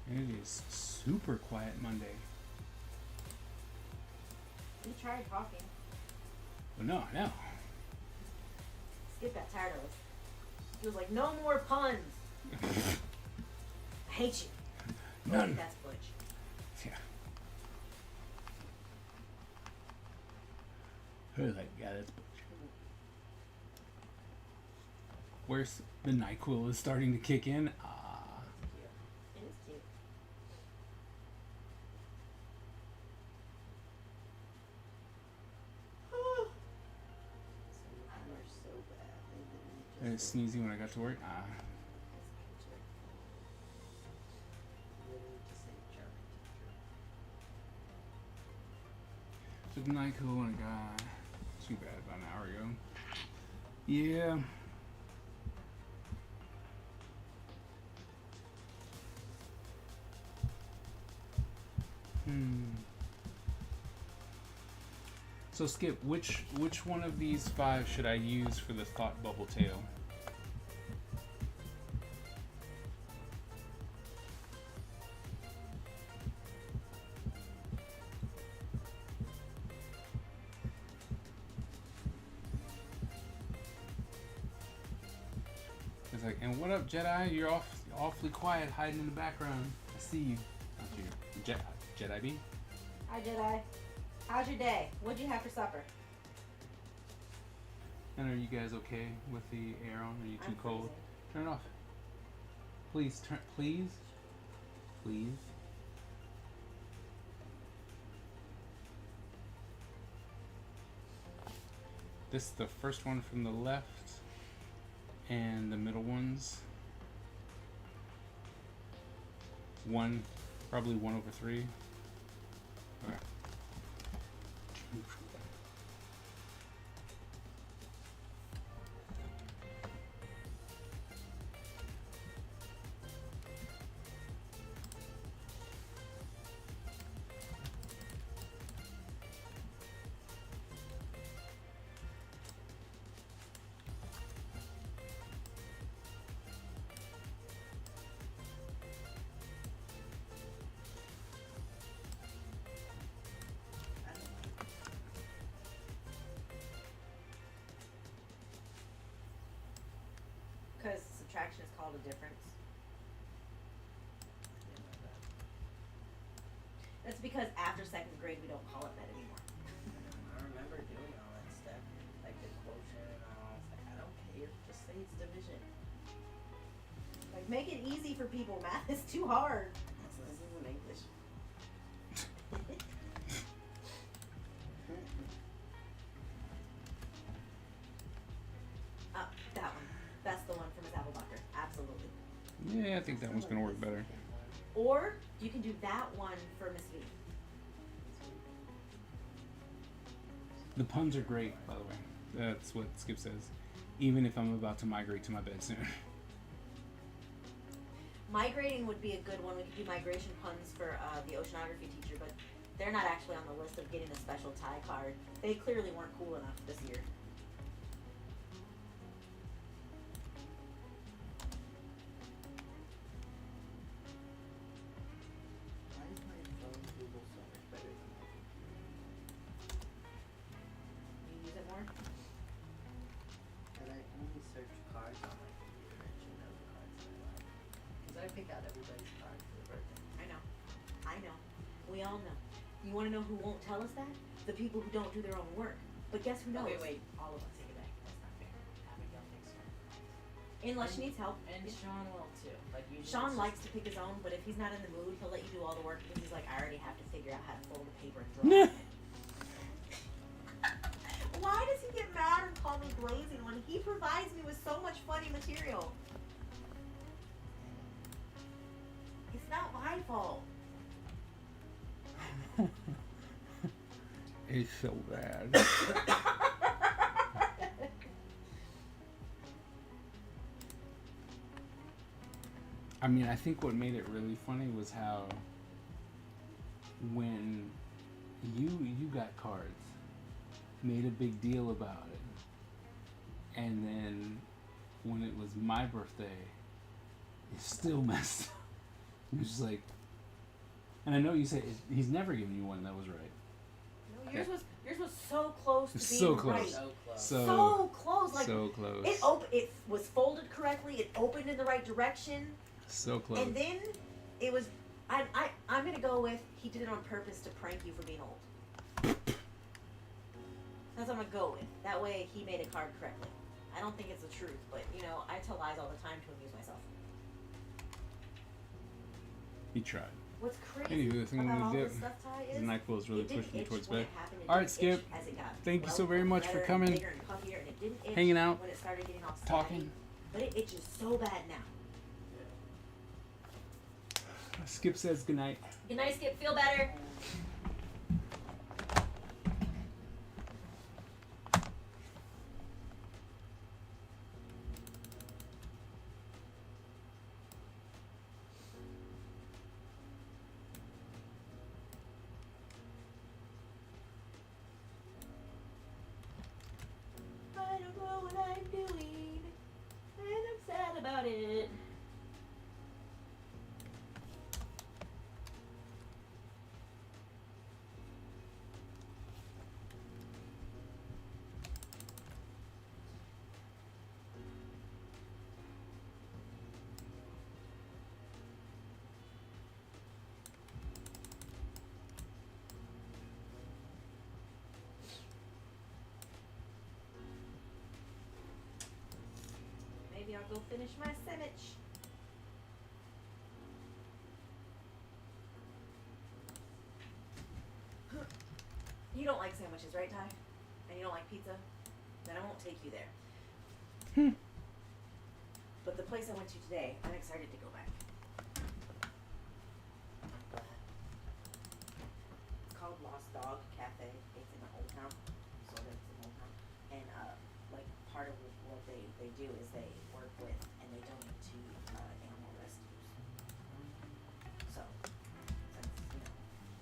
It is super quiet Monday. We tried talking. But no, no. Skip got tired of us. He was like, no more puns. I hate you. None. That's Butch. Yeah. Who's like, yeah, that's Butch. Where's the NyQuil is starting to kick in? It is cute. sneezy when I got to work. Ah. Literally just say German teacher. Took Nyquil when I got too bad about an hour ago. Yeah. So Skip, which one of these 5 should I use for the thought bubble tail? It's like, and what up, Jedi? You're awfully quiet, hiding in the background. I see you. Not you. Jedi B? Hi, Jedi. How's your day? What'd you have for supper? And are you guys okay with the air on? Are you too I'm cold? freezing. Turn it off. Please, please. Please. This is the first one from the left, and the middle ones. Probably 1/3. Okay. Because subtraction is called a difference. That's because after 2nd grade we don't call it that anymore. I remember doing all that stuff, like the quotient and all. It's like, I don't care, just say it's division. Like, make it easy for people. Math is too hard. This isn't English. That one. That's the one from Miss Applebacher. Absolutely. Yeah, I think that one's gonna work better. Or you can do that one for Miss V. The puns are great, by the way. That's what Skip says. Even if I'm about to migrate to my bed soon. Migrating would be a good one. We could do migration puns for the oceanography teacher, but they're not actually on the list of getting a special tie card. They clearly weren't cool enough this year. Why is my phone Google so much better than my computer? You use it more? And I only search cards on my computer and should know the cards that I like. Because I pick out everybody's card for the birthday. I know. I know. We all know. You want to know who won't tell us that? The people who don't do their own work. But guess who knows? Wait. All of us. Take it back. That's not fair. Abigail takes her. Unless she needs help. And Sean will too. Like usually Sean it's likes to pick his own, but if he's not in the mood, he'll let you do all the work because he's like, I already have to figure out how to fold the paper and draw. Why does he get mad and call me glazing when he provides me with so much funny material? It's not my fault. It's so bad. I mean, I think what made it really funny was how when you got cards, made a big deal about it, and then when it was my birthday, it still messed up. It was just like, and I know you said he's never given you one that was right. No, yours was so close to being So close. right. so close. So close. Like So close. it was folded correctly. It opened in the right direction. So close. And then it was. I'm gonna go with he did it on purpose to prank you for being old. That's what I'm gonna go with. That way he made a card correctly. I don't think it's the truth, but you know I tell lies all the time to amuse myself. He tried. What's crazy Anywho, the thing about we all did, this stuff, Ty, the is NyQuil is really it didn't pushing me itch towards when bed. it happened. It All right, didn't Skip. itch as it got Thank you so wealthier, very much for better, coming, bigger and puffier, and it didn't itch hanging out, when it started getting all talking. saggy. but it itches so bad now. Skip says goodnight. Good night, Skip. Feel better. I don't know what I'm doing, and I'm sad about it. Maybe I'll go finish my sandwich. You don't like sandwiches, right, Ty? And you don't like pizza? Then I won't take you there. But the place I went to today, I'm excited to go back. It's called Lost Dog Cafe. It's in the Old Town. Sort of, it's in Old Town. And like part of what they do is they work with and they donate to animal rescues. So, since, you know,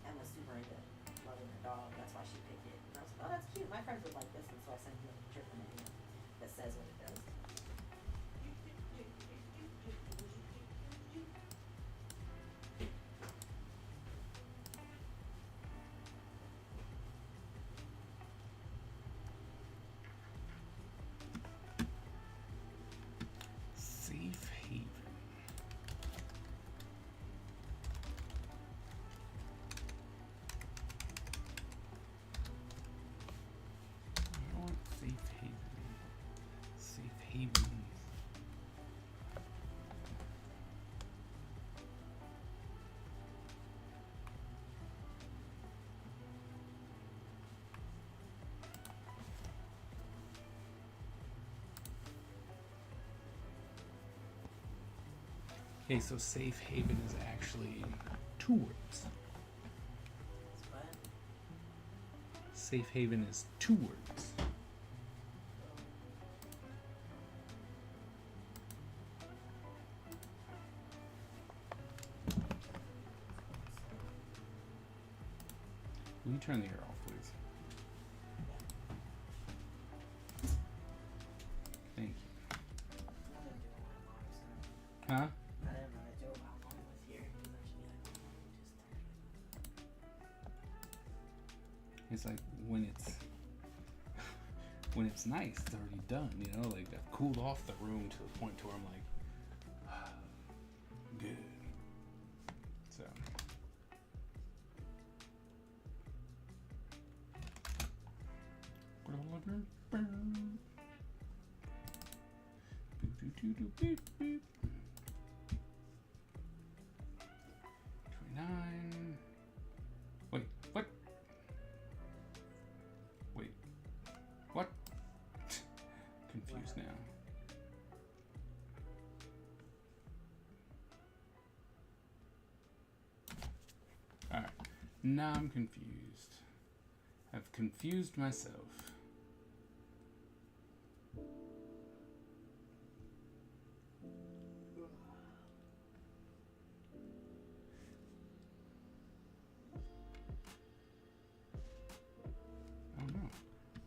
Emma's super into loving her dog, that's why she picked it. And I was like, oh, that's cute. My friends would like this, and so I sent you a picture from it that says what it does. Safe haven. I want safe haven. Safe havens. Okay, so safe haven is actually two words. It's what? Safe haven is two words. Will you turn the air off, please? Thank you. Huh? I didn't want to do it while mom was here because I should be like, It's like when it's nice, it's already done, you know, like I've cooled off the room to the point to where I'm like, good. So beep, beep. 29. Wait, what? Wait, what? Confused now. Alright, now I'm confused. I've confused myself. Oh no,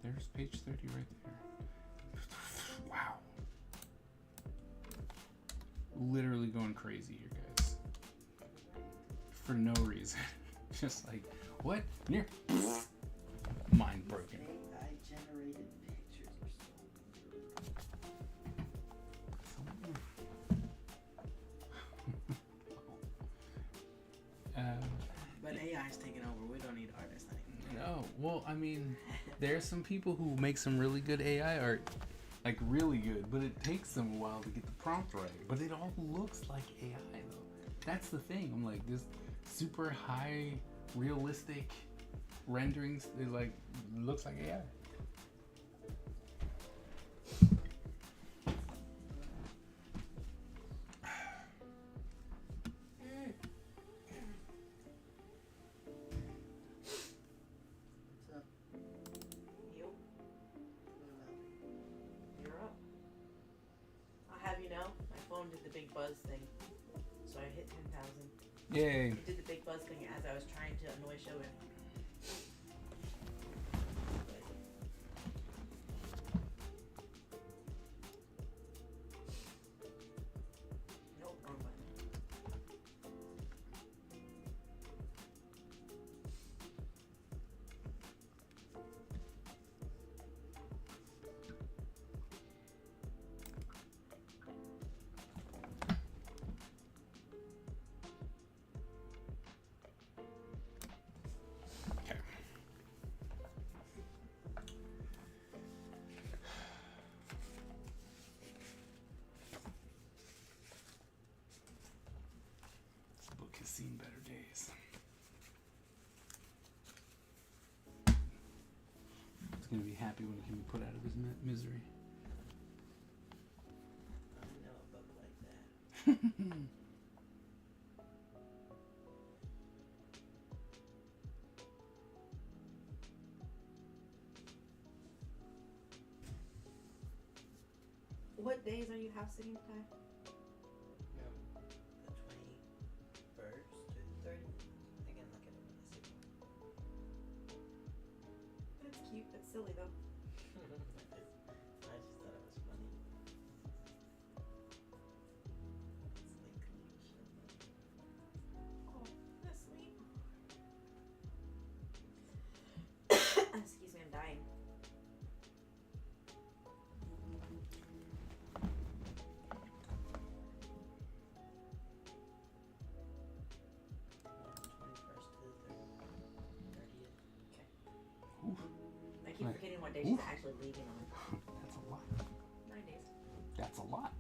there's page 30 right there. Wow. Literally going crazy here, guys. For no reason. Just like, what? Near. Mind broken. AI generated pictures are so But AI's taking over. We don't need artists anymore. No, well, I mean, there's some people who make some really good AI art, like really good, but it takes them a while to get the prompt right. But it all looks like AI though. That's the thing. I'm like, this super high realistic renderings is like looks like AI. phone did the big buzz thing, so I hit 10,000. Yay. It did the big buzz thing as I was trying to annoy Shogun. Nope, wrong button. Okay. This book has seen better days. He's gonna be happy when he can be put out of his misery. I know a book like that. What days are you house sitting, Ty? The 21st to the 30th. I can look at it when I see it. That's cute. That's silly though. I just thought it was funny. It's like Oh, that's sweet. Excuse me, I'm dying. Oof, I keep Right. forgetting what day she's actually leaving on. that's a lot. 9 days. That's a lot.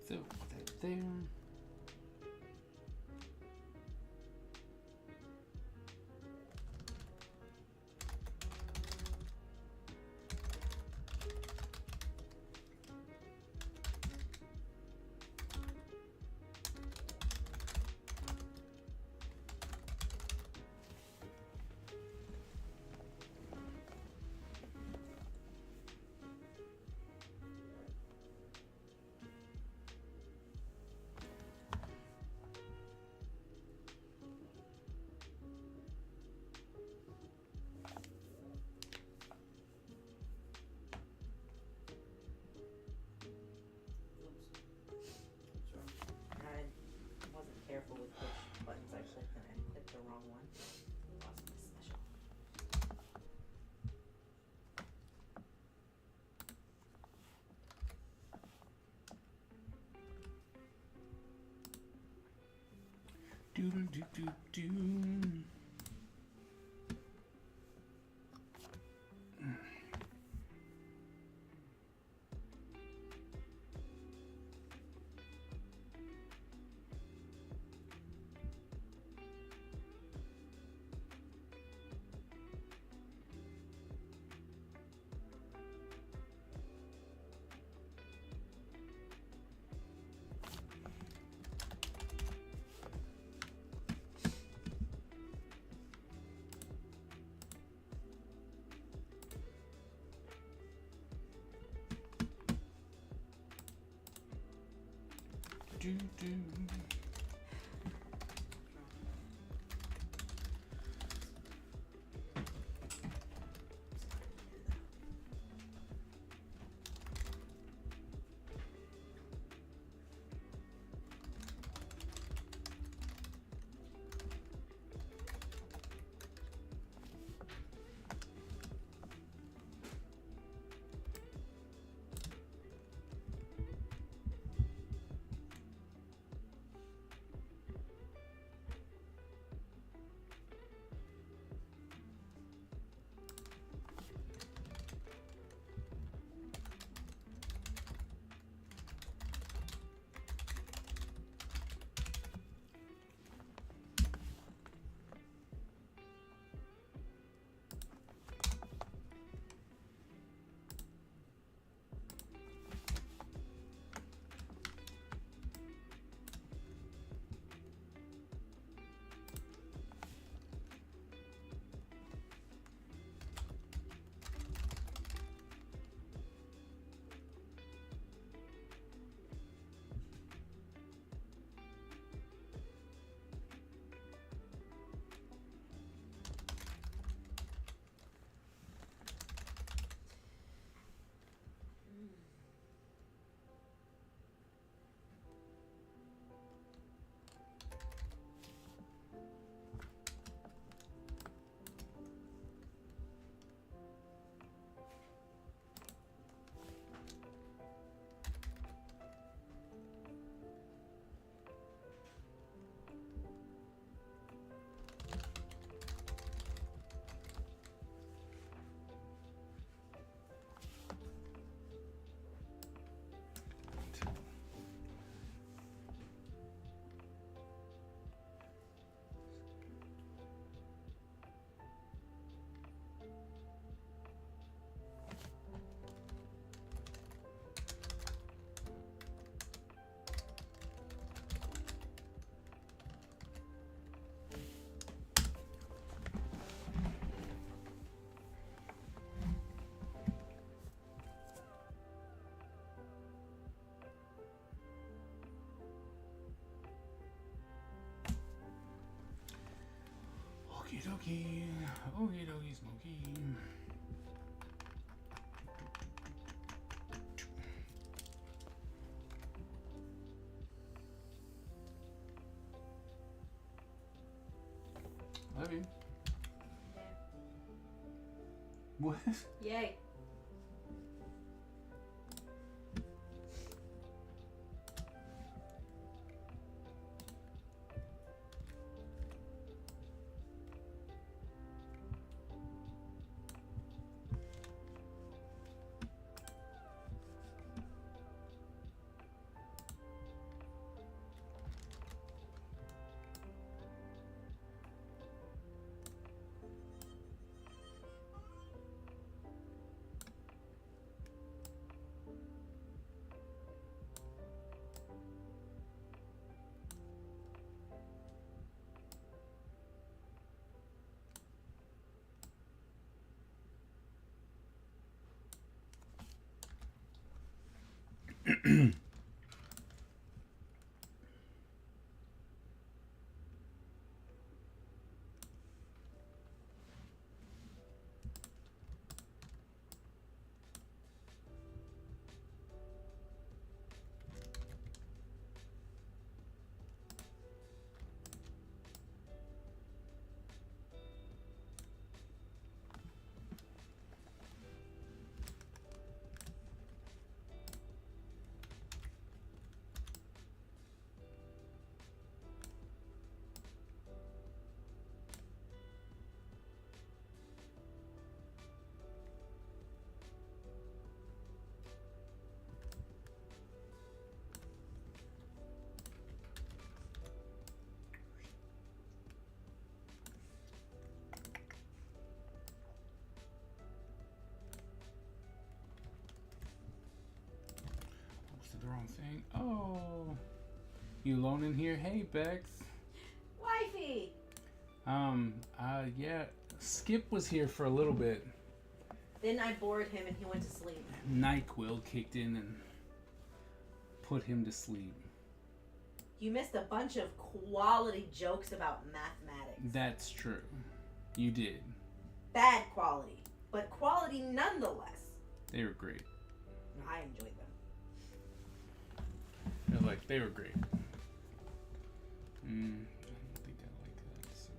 So, that there. Doodle doo doo doo. Do do. Okie dokie. Okie dokie smoky. Love you. What? Yay. wrong thing. Oh, you alone in here? Hey, Bex. Wifey! Yeah. Skip was here for a little bit. Then I bored him and he went to sleep. NyQuil kicked in and put him to sleep. You missed a bunch of quality jokes about mathematics. That's true. You did. Bad quality, but quality nonetheless. They were great. I enjoyed them. They're like, they were great. I don't think I like that, so.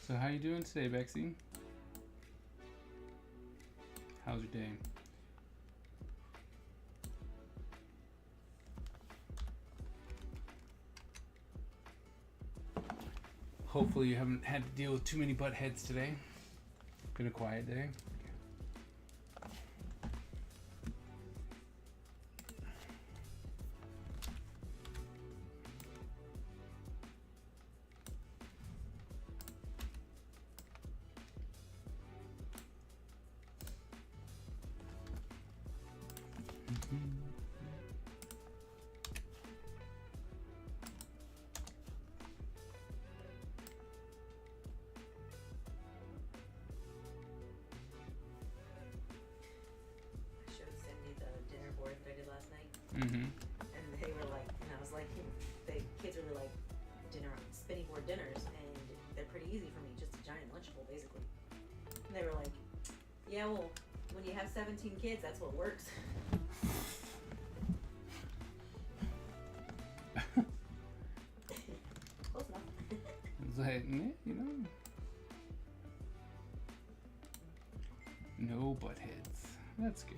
So how you doing today, Bexy? How's your day? Hopefully you haven't had to deal with too many butt heads today. Been a quiet day. I showed Cindy the dinner board that I did last night, Mm-hmm. and they were like, and I was like, the kids really like spinning board dinners, and they're pretty easy for me, just a giant Lunchable basically. And they were like, yeah, well, when you have 17 kids, that's what works. Close enough. It's like, you know. No butt heads. That's good.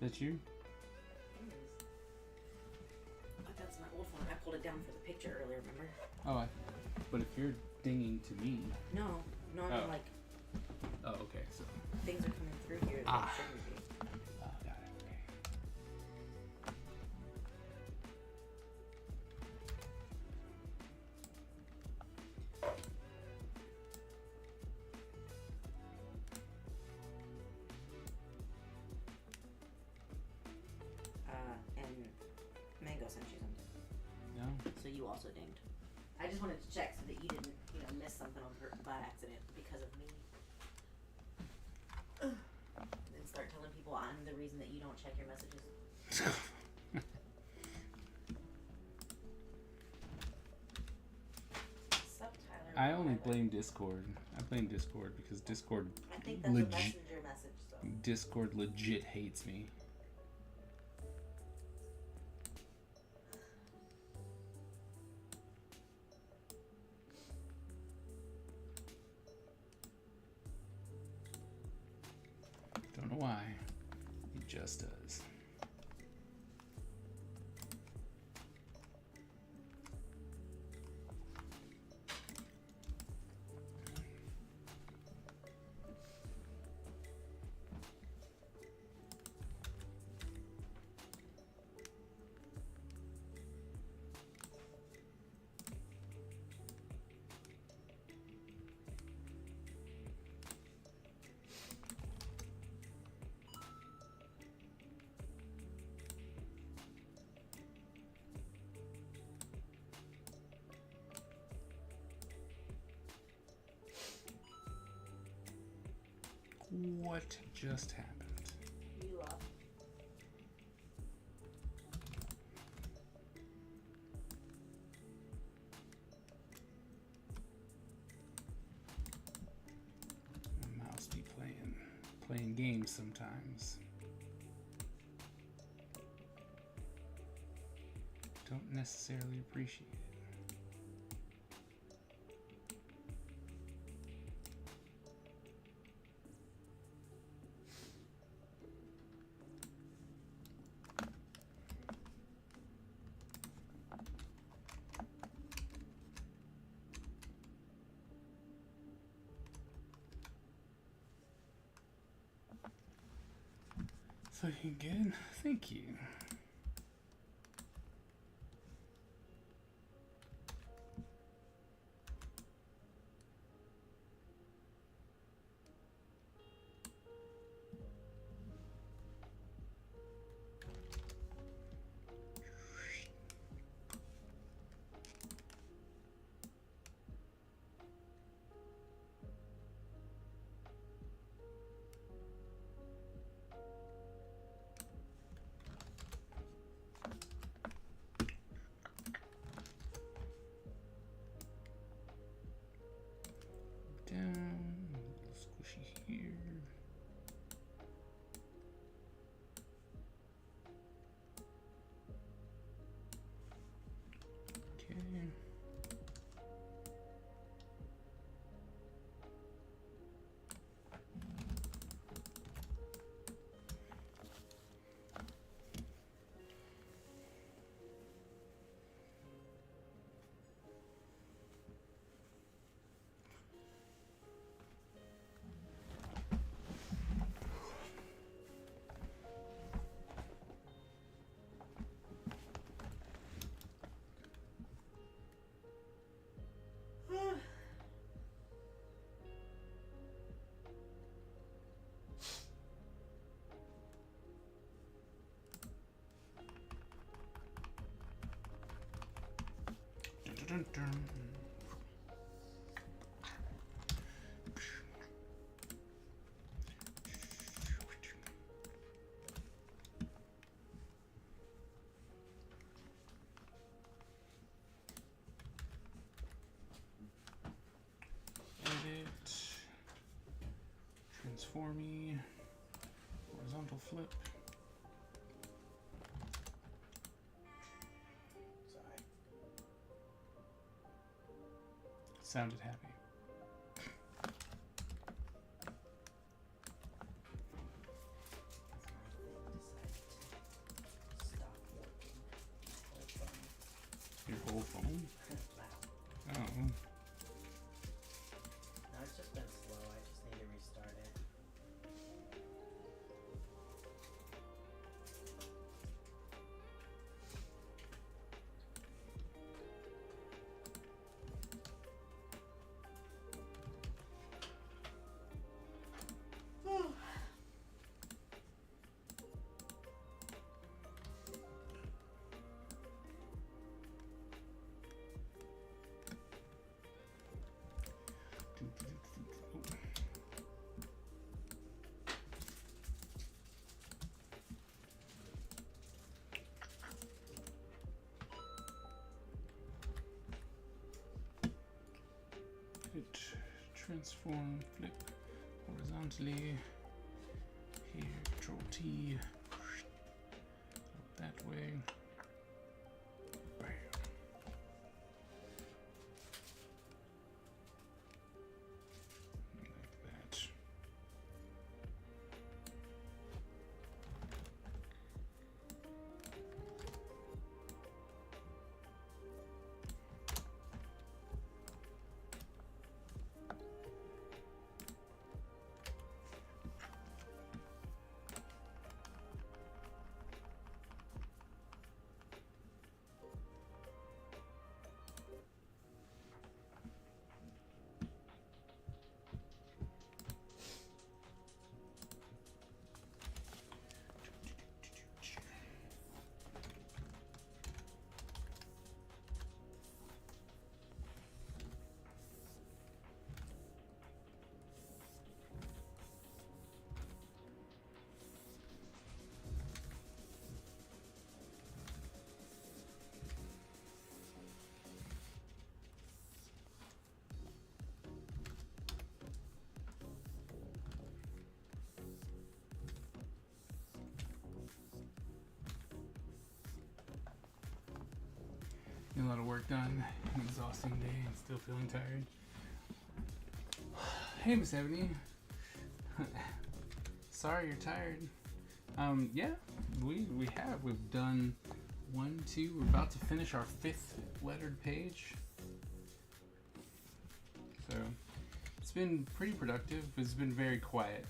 That you? But that's my old phone. I pulled it down for the picture earlier, remember? Oh, but if you're dinging to me. No, I mean Oh. like Oh, okay. So. things are coming through here that Ah. shouldn't be. Oh, got it. Okay. And Mango sent you something. No. So you also dinged. I just wanted to check so that you didn't, miss something by accident because of me. And start telling people I'm the reason that you don't check your messages. Sup, Tyler? I only Tyler. blame Discord. I blame Discord because Discord I think that's a messenger message, so. Discord legit hates me. Don't know why. It just does. What just happened? You lost. My mouse be playing games sometimes. don't necessarily appreciate it. Looking good. Thank you. Down, a little squishy here. Okay. Dun, dun, dun. Edit, transformy, horizontal flip. Sorry. Sounded happy. Stop working. Your whole phone? Wow. Oh. No, it's just been slow. I just need to restart it. Hit, transform, flip horizontally. Here, Control T. Up that way. Bam. Like that. Get a lot of work done. An exhausting day and still feeling tired. Hey, Miss Ebony. Sorry you're tired. Yeah, we have. We've done 1, 2. We're about to finish our 5th lettered page. So it's been pretty productive, but it's been very quiet.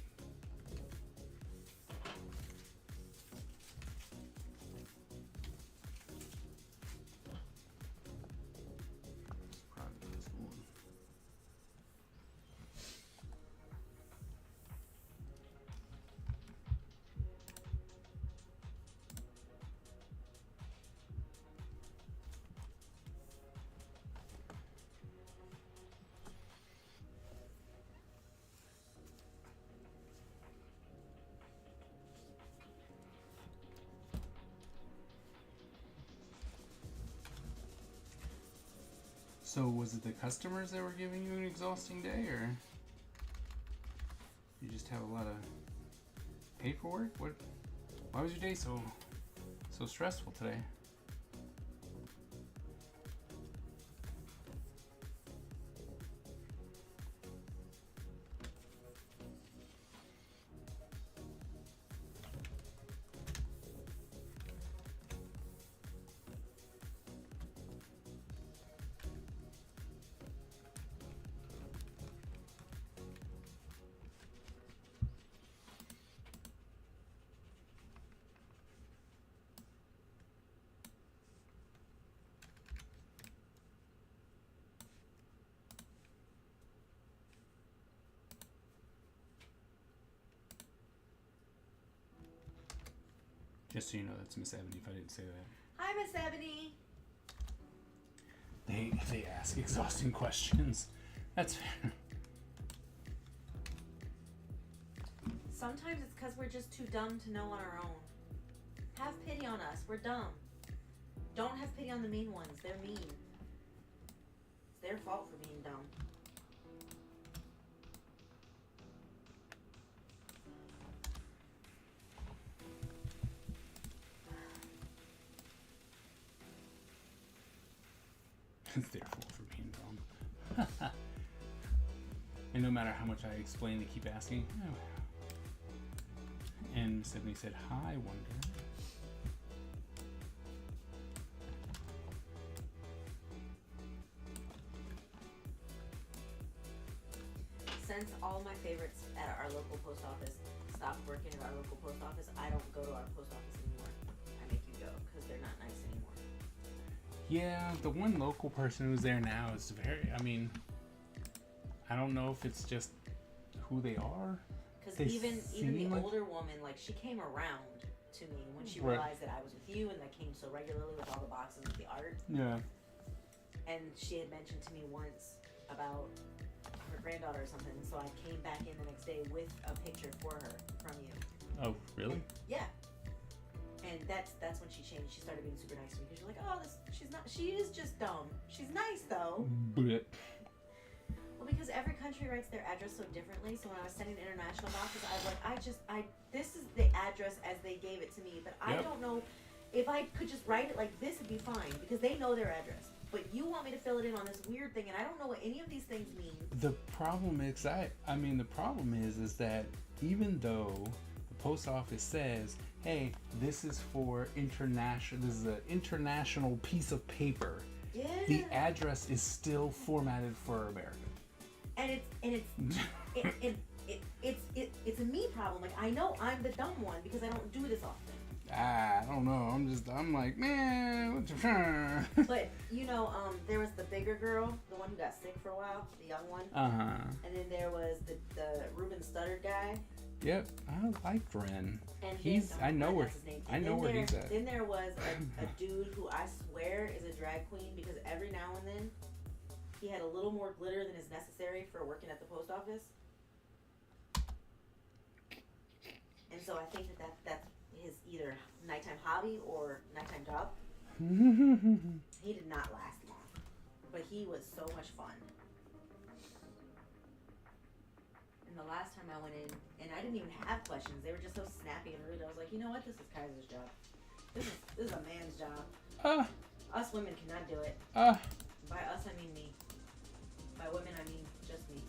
Probably this one. So was it the customers that were giving you an exhausting day, or you just have a lot of paperwork? What? Why was your day so stressful today? Just so you know, that's Miss Ebony. If I didn't say that. Hi, Miss Ebony. They ask exhausting questions. That's fair. Sometimes it's because we're just too dumb to know on our own. Have pity on us. We're dumb. Don't have pity on the mean ones. They're mean. It's their fault for being dumb. It's their fault for being dumb. And no matter how much I explain, they keep asking. Oh. And Miss Ebony said, "Hi, Wonder." Since all my favorites at our local post office stopped working at our local post office, I don't go to our post office anymore. I make you go because they're not nice anymore. Yeah, the one local person who's there now is very, I mean, I don't know if it's just who they are. Because They even seem the like- older woman, like, she came around to me when she Right. realized that I was with you and that came so regularly with all the boxes of the art. Yeah. And she had mentioned to me once about her granddaughter or something, so I came back in the next day with a picture for her from you. Oh, really? Yeah. And that's when she changed. She started being super nice to me because you're like, oh, she is just dumb. She's nice though. But Well, because every country writes their address so differently. So when I was sending international boxes, I was like, this is the address as they gave it to me. But I Yep. don't know if I could just write it like this, it'd be fine because they know their address. But you want me to fill it in on this weird thing, and I don't know what any of these things mean. the problem is, the problem is that even though the post office says, "Hey, this is for international. This is an international piece of paper," Yeah. the address is still formatted for America. And it's a me problem. Like, I know I'm the dumb one because I don't do this often. I don't know. I'm like, man, what the But there was the bigger girl, the one who got sick for a while, the young one, and then there was the Ruben Studdard guy. Yep, I like Ren. And He's. then, I know where. that's his name. I And know then where he's at. Then there was a dude who I swear is a drag queen because every now and then he had a little more glitter than is necessary for working at the post office. And so I think that's his either nighttime hobby or nighttime job. He did not last long, but he was so much fun. And the last time I went in, and I didn't even have questions. They were just so snappy and rude. I was like, you know what? This is Kaiser's job. This is a man's job. Us women cannot do it. Uh, By us, I mean me. By women, I mean just me.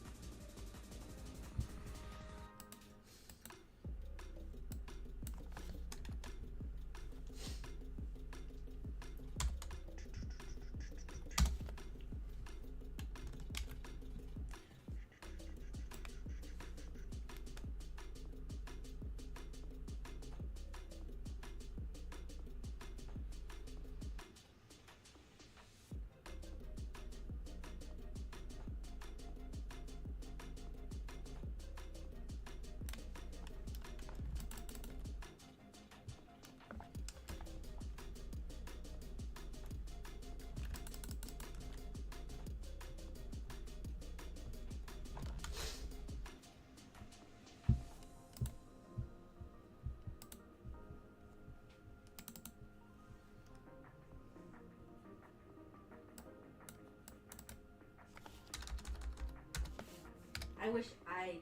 I wish I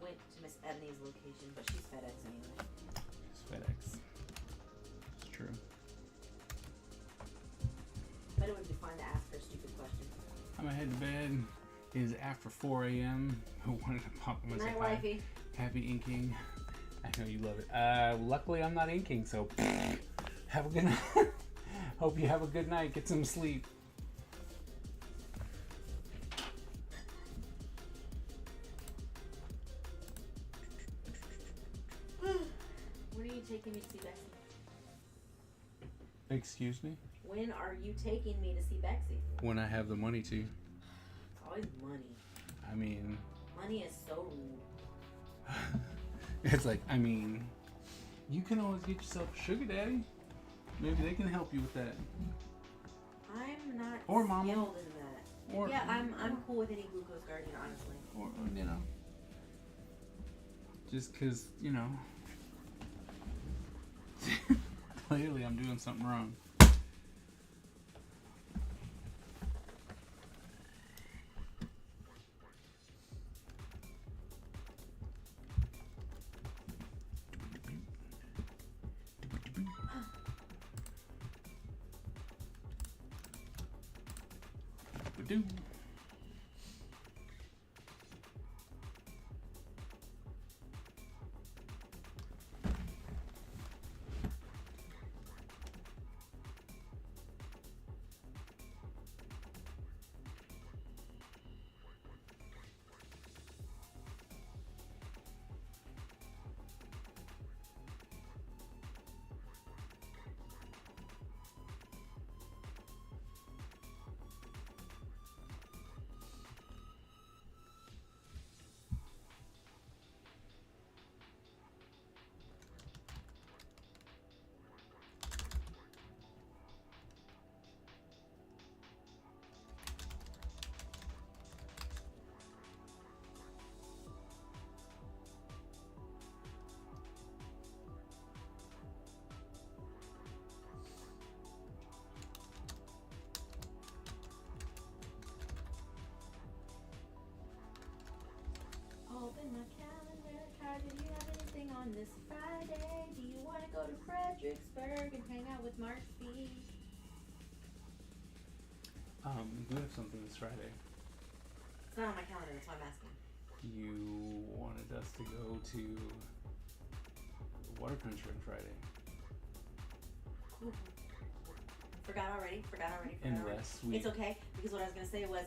went to Miss Ebony's location, but she's FedEx anyway. it's FedEx. It's true. But it would be fun to ask her stupid questions. I'm gonna head to bed. It is after 4 a.m. Who wanted to pop Good myself night, wifey. Happy inking. I know you love it. Luckily I'm not inking, so have a good night. Hope you have a good night. Get some sleep. When are you taking me to see Bexy? Excuse me? When are you taking me to see Bexy? When I have the money to. It's always money. I mean, Money is so rude. it's like, I mean, you can always get yourself a sugar daddy. Maybe they can help you with that. I'm not Or mama. skilled in that. Or, Yeah, I'm cool with any glucose guardian, honestly. or you know, just because, you know, clearly I'm doing something wrong. Do. Open my calendar, Kai, do you have anything on this Friday? Do you want to go to Fredericksburg and hang out with Mark B? We have something this Friday. It's not on my calendar, that's why I'm asking. You wanted us to go to the water country on Friday. Ooh. Forgot already. Unless we. It's okay, because what I was going to say was,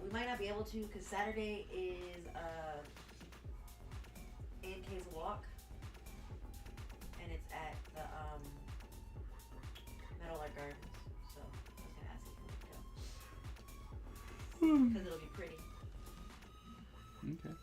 we might not be able to, because Saturday is A&K's walk, and it's at the Meadowlark Gardens, so I was going to ask if you would go. Because it'll be pretty. Okay.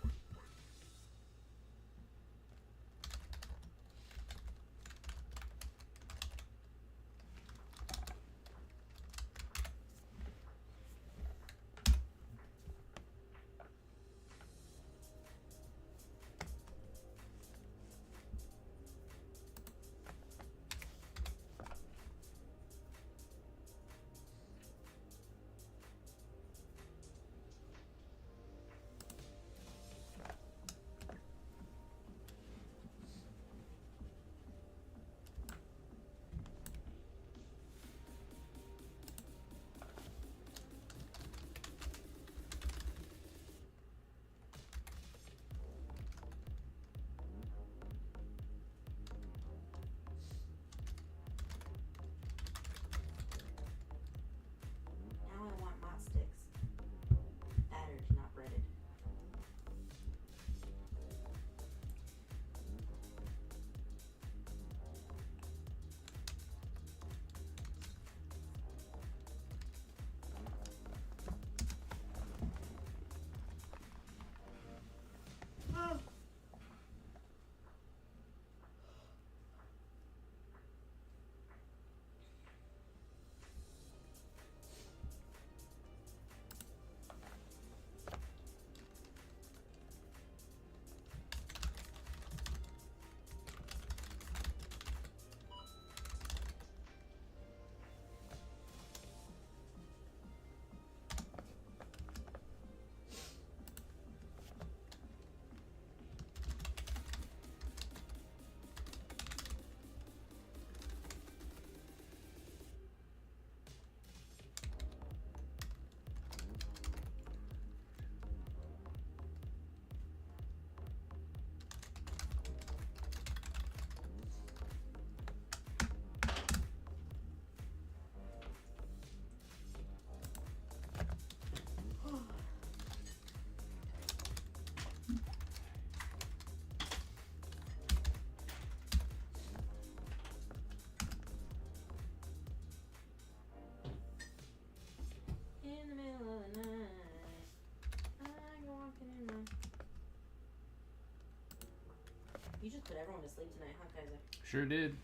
You just put everyone to sleep tonight, huh, Kaiser? Sure did.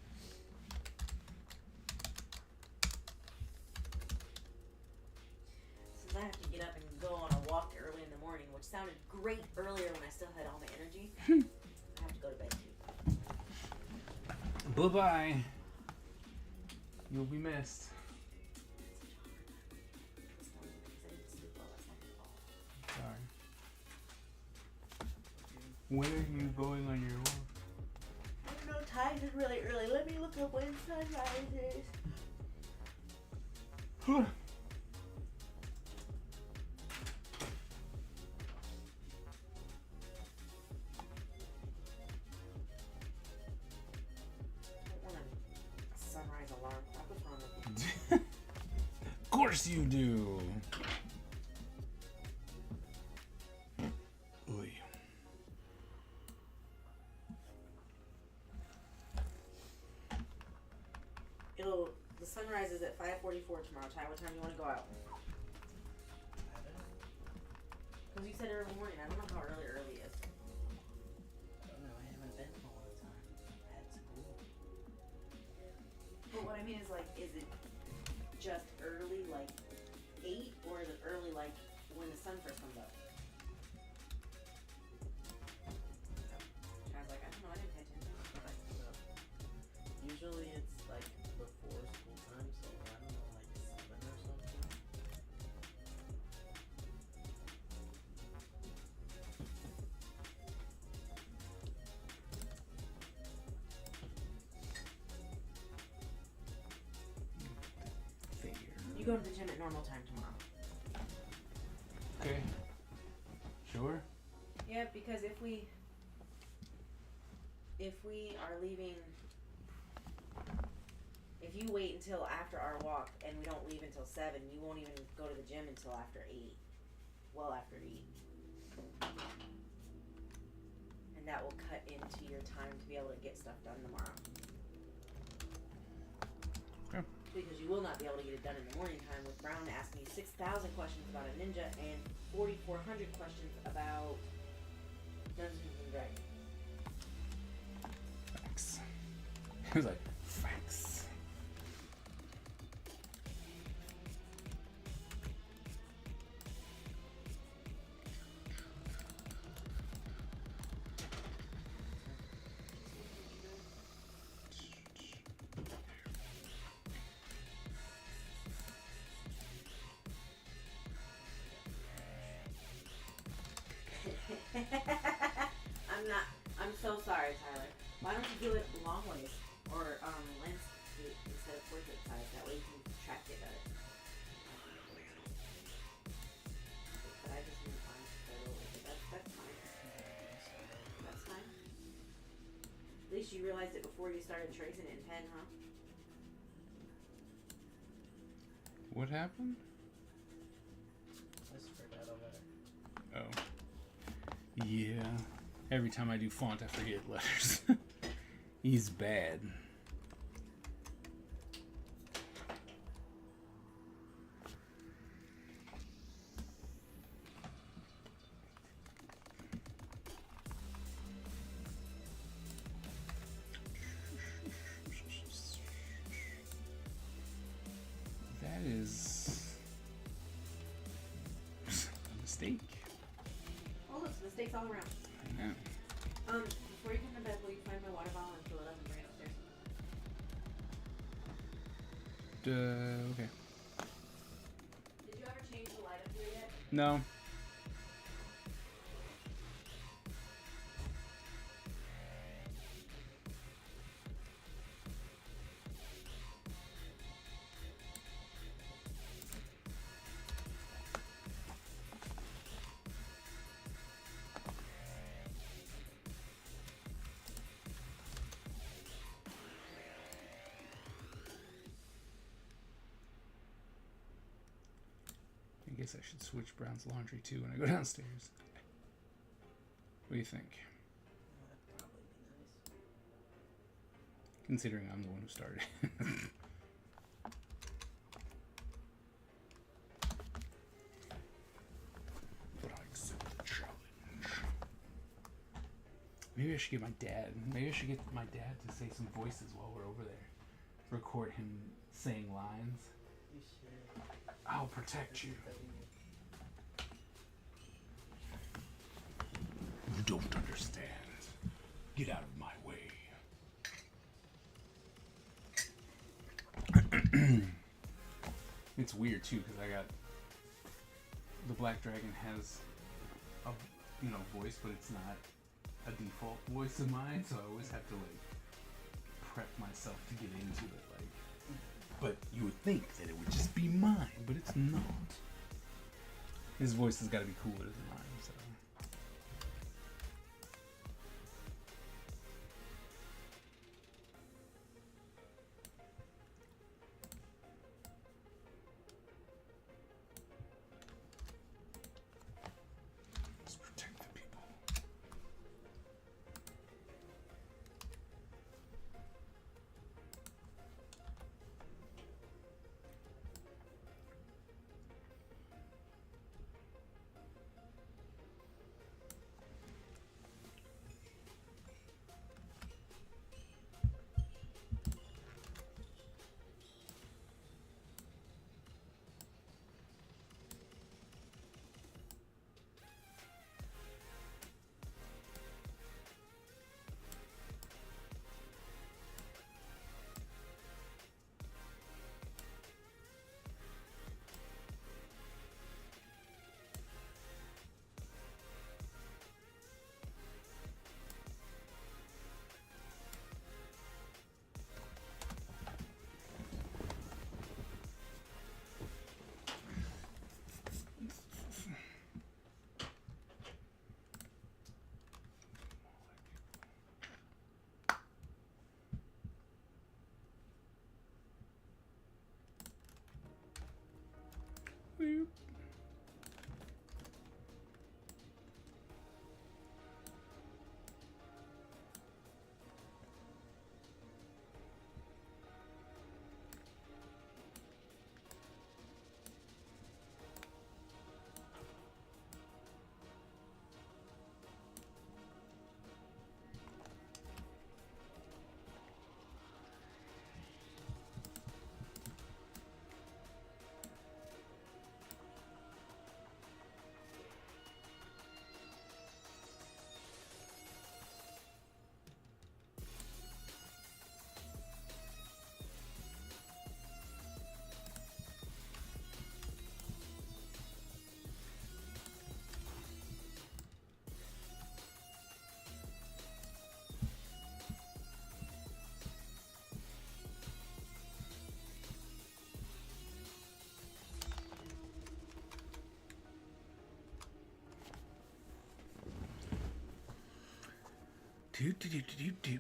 Since I have to get up and go on a walk early in the morning, which sounded great earlier when I still had all my energy, I have to go to bed too. Bye bye. You'll be missed. This morning because I didn't sleep well last night at all. Sorry. When are you going on your walk? I don't know, times is really early. Let me look up when sunrise is. I don't want a sunrise alarm clock. What's wrong with you? Of course you do. Oy. The sunrise is at 5:44 tomorrow. Ty, what time do you want to go out? Because you said early morning. I don't know how early is. I don't know, I haven't been for a long time. I had school. But what I mean is, like, is it just early, like 8, or is it early, like when the sun first comes up? Ty's like, I don't know. I didn't pay attention. Usually it's like before school time, so I don't know, like 7 or something. You go to the gym at normal time tomorrow. Okay. Sure. Yeah, because if we are leaving, if you wait until after our walk and we don't leave until 7, you won't even go to the gym until after 8. Well, after 8. And that will cut into your time to be able to get stuff done tomorrow. Okay. Because you will not be able to get it done in the morning time with Brown asking you 6,000 questions about a ninja and 4,400 questions about Dungeons and Dragons. Facts. He was like, facts. I'm so sorry, Tyler. Why don't you do it long ways or landscape instead of portrait size? That way you can track it better. But I just need time to start over. But that's fine. That's fine. At least you realized it before you started tracing it in pen, huh? What happened? I just forgot over there. Oh. Yeah. Every time I do font, I forget letters. He's bad. That is a mistake. Oh, look, mistakes all around. I know. Before you come to bed, will you find my water bottle and fill it up and bring it upstairs? Okay. Did you ever change the light up here yet? No. I guess I should switch Brown's laundry too when I go downstairs. What do you think? That'd probably be nice. Considering I'm the one who started. But I accept the challenge. Maybe I should get my dad. Maybe I should get my dad to say some voices while we're over there. Record him saying lines. You should. I'll protect you. You don't understand. Get out of my way. It's weird too because I got the Black Dragon has a voice, but it's not a default voice of mine, so I always have to like prep myself to get into it. Like, but you would think that it would just be mine, but it's not. His voice has got to be cooler than mine. So. Let's protect the people. Boop.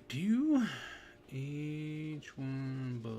Do. H1 but.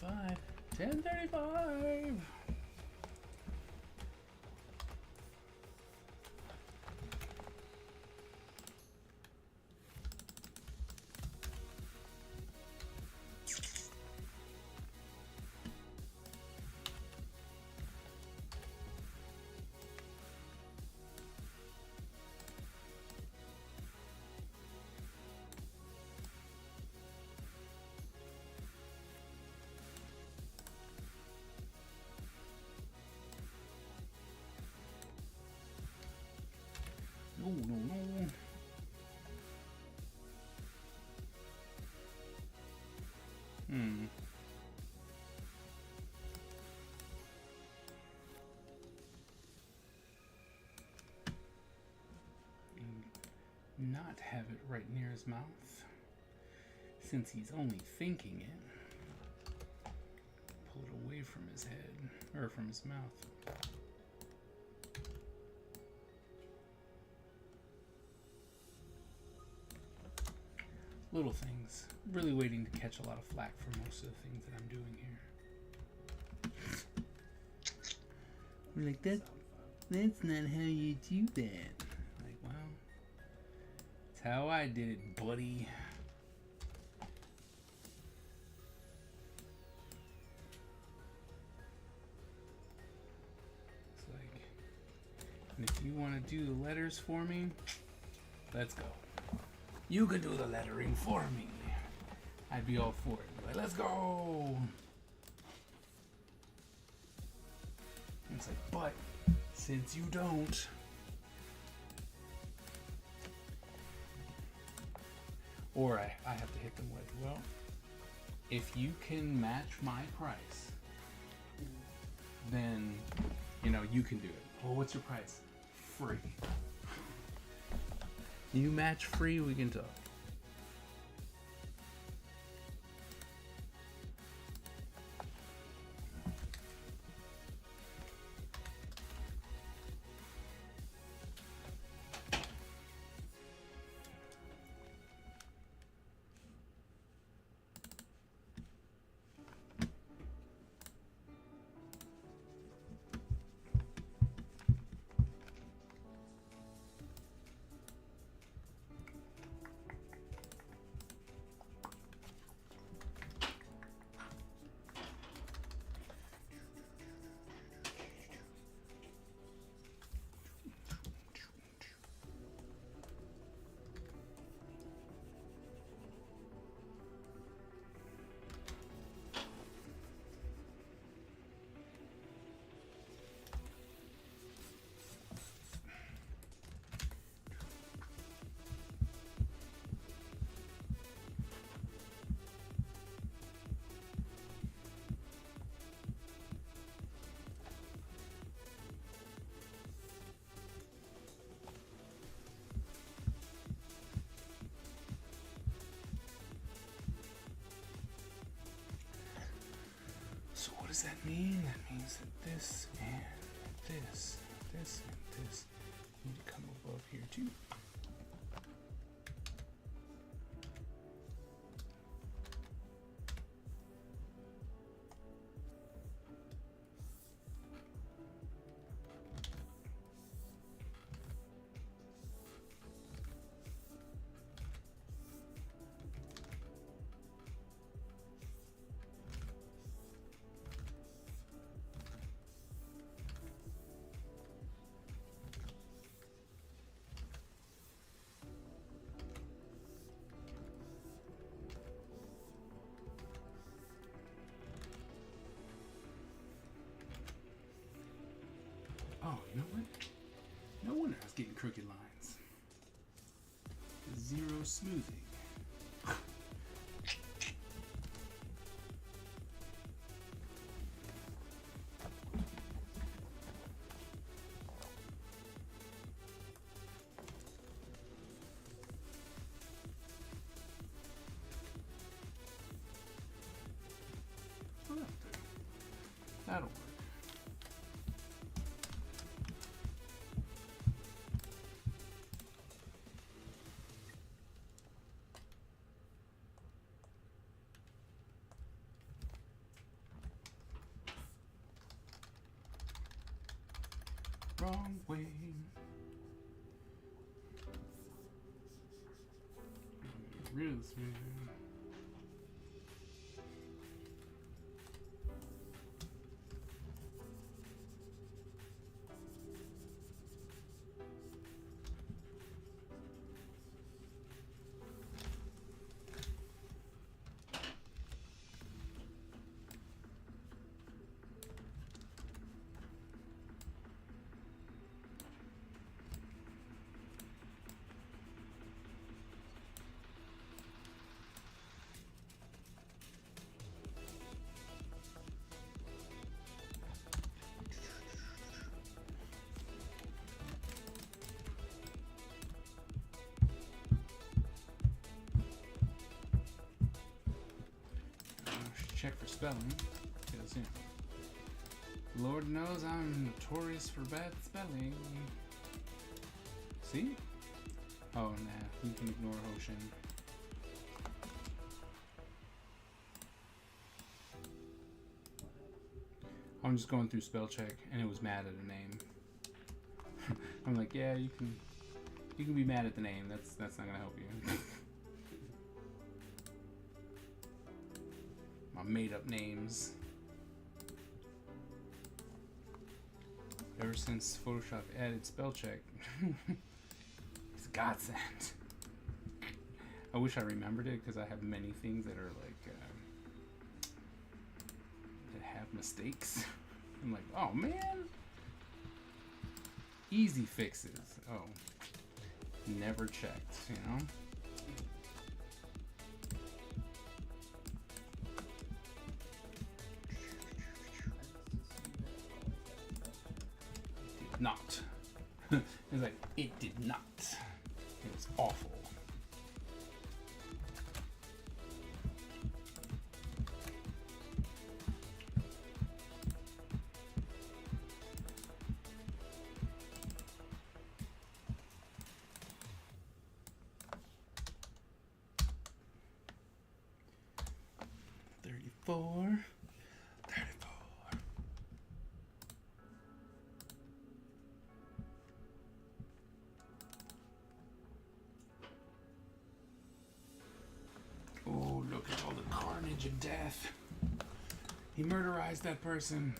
10:35. 10:35. No, no, no. Hmm. And not have it right near his mouth, since he's only thinking it. Pull it away from his head, or from his mouth. Little things. Really waiting to catch a lot of flack for most of the things that I'm doing here. We're like, that's not how you do that. Like, well, it's how I did it, buddy. It's like, and if you want to do the letters for me, let's go. You could do the lettering for me. I'd be all for it. Like, let's go. And it's like, but since you don't, or I have to hit them with, well, if you can match my price, then, you know, you can do it. Well, what's your price? Free. You match free, we can talk. So what does that mean? That means that this and this and this need to come above here too. Oh, you know what? No wonder I was getting crooked lines. Zero smoothing. Well, that'll do. That'll work. wrong way. Real smooth. Check for spelling, because Lord knows I'm notorious for bad spelling. See? Oh, nah, you can ignore Hoshin. I'm just going through spell check, and it was mad at a name. I'm like, yeah, you can be mad at the name. That's not gonna help you. Made up names. Ever since Photoshop added spell check, it's a godsend. I wish I remembered it because I have many things that are like that have mistakes. I'm like, oh man, easy fixes. Oh, never checked, you know. Not. It's like, it did not. It was awful. $34. Oh, look at all the carnage and death. He murderized that person.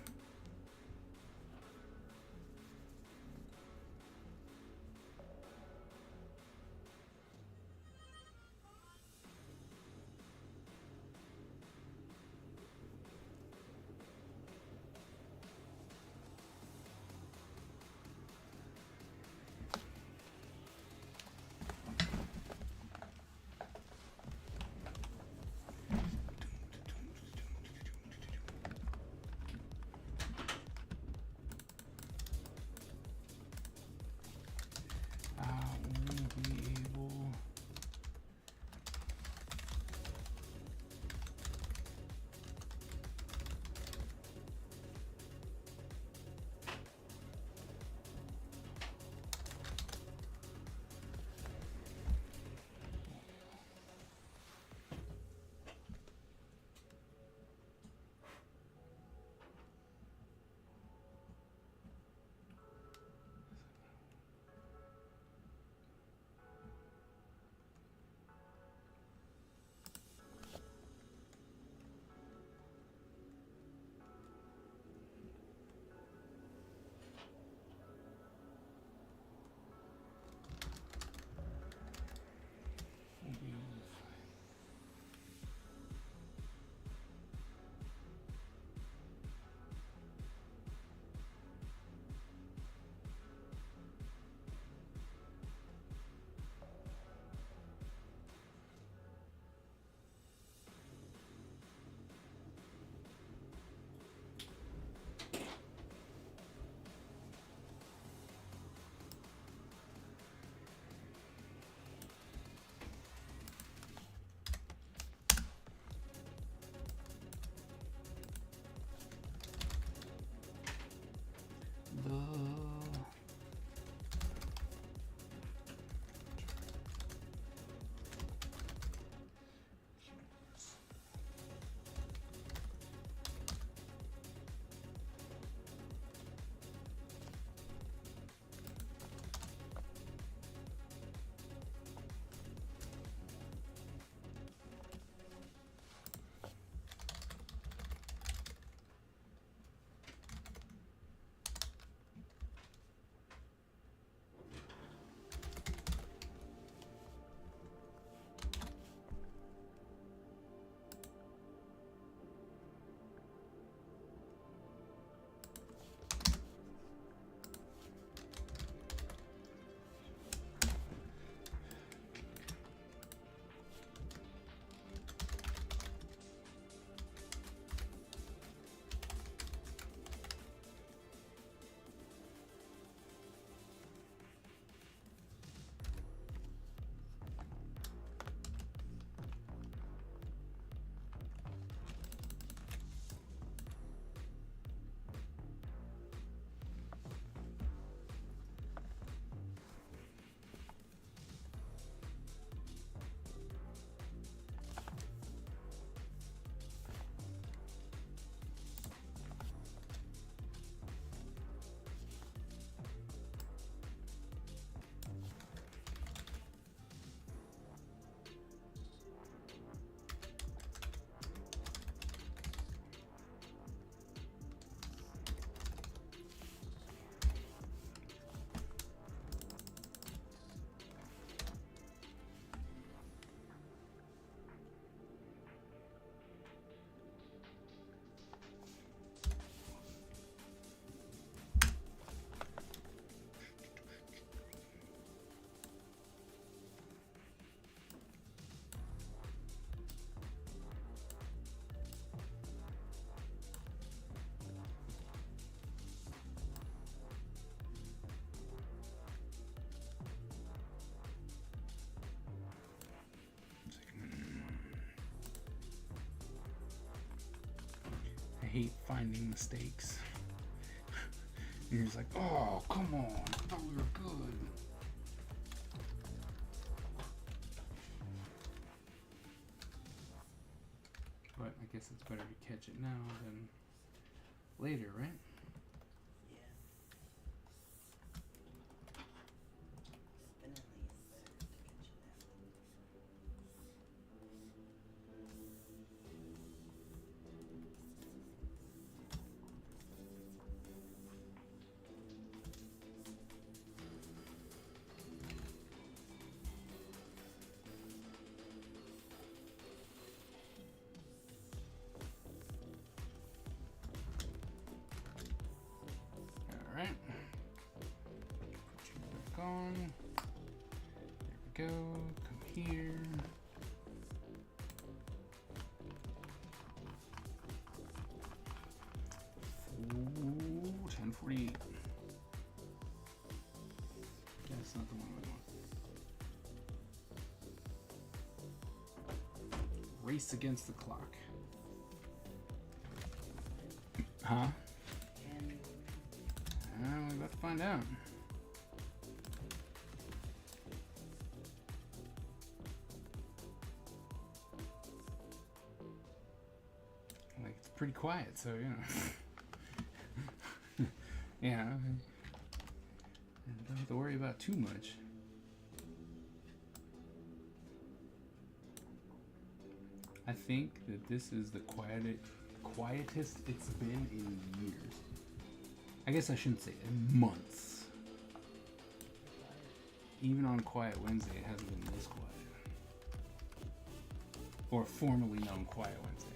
hate finding mistakes. And you're just like, oh, come on, I thought we were good. But I guess it's better to catch it now than later, right? Yeah. Definitely is better to catch it now. All right. Put you back on. There we go. Come here. Ooh, 1048. That's not the one we want. Race against the clock. Huh? And We're about to find out. Like, it's pretty quiet, so, you know. Yeah. Don't have to worry about too much. I think that this is the quietest it's been in years. I guess I shouldn't say in months. Even on Quiet Wednesday, it hasn't been this quiet. Or formerly known Quiet Wednesday.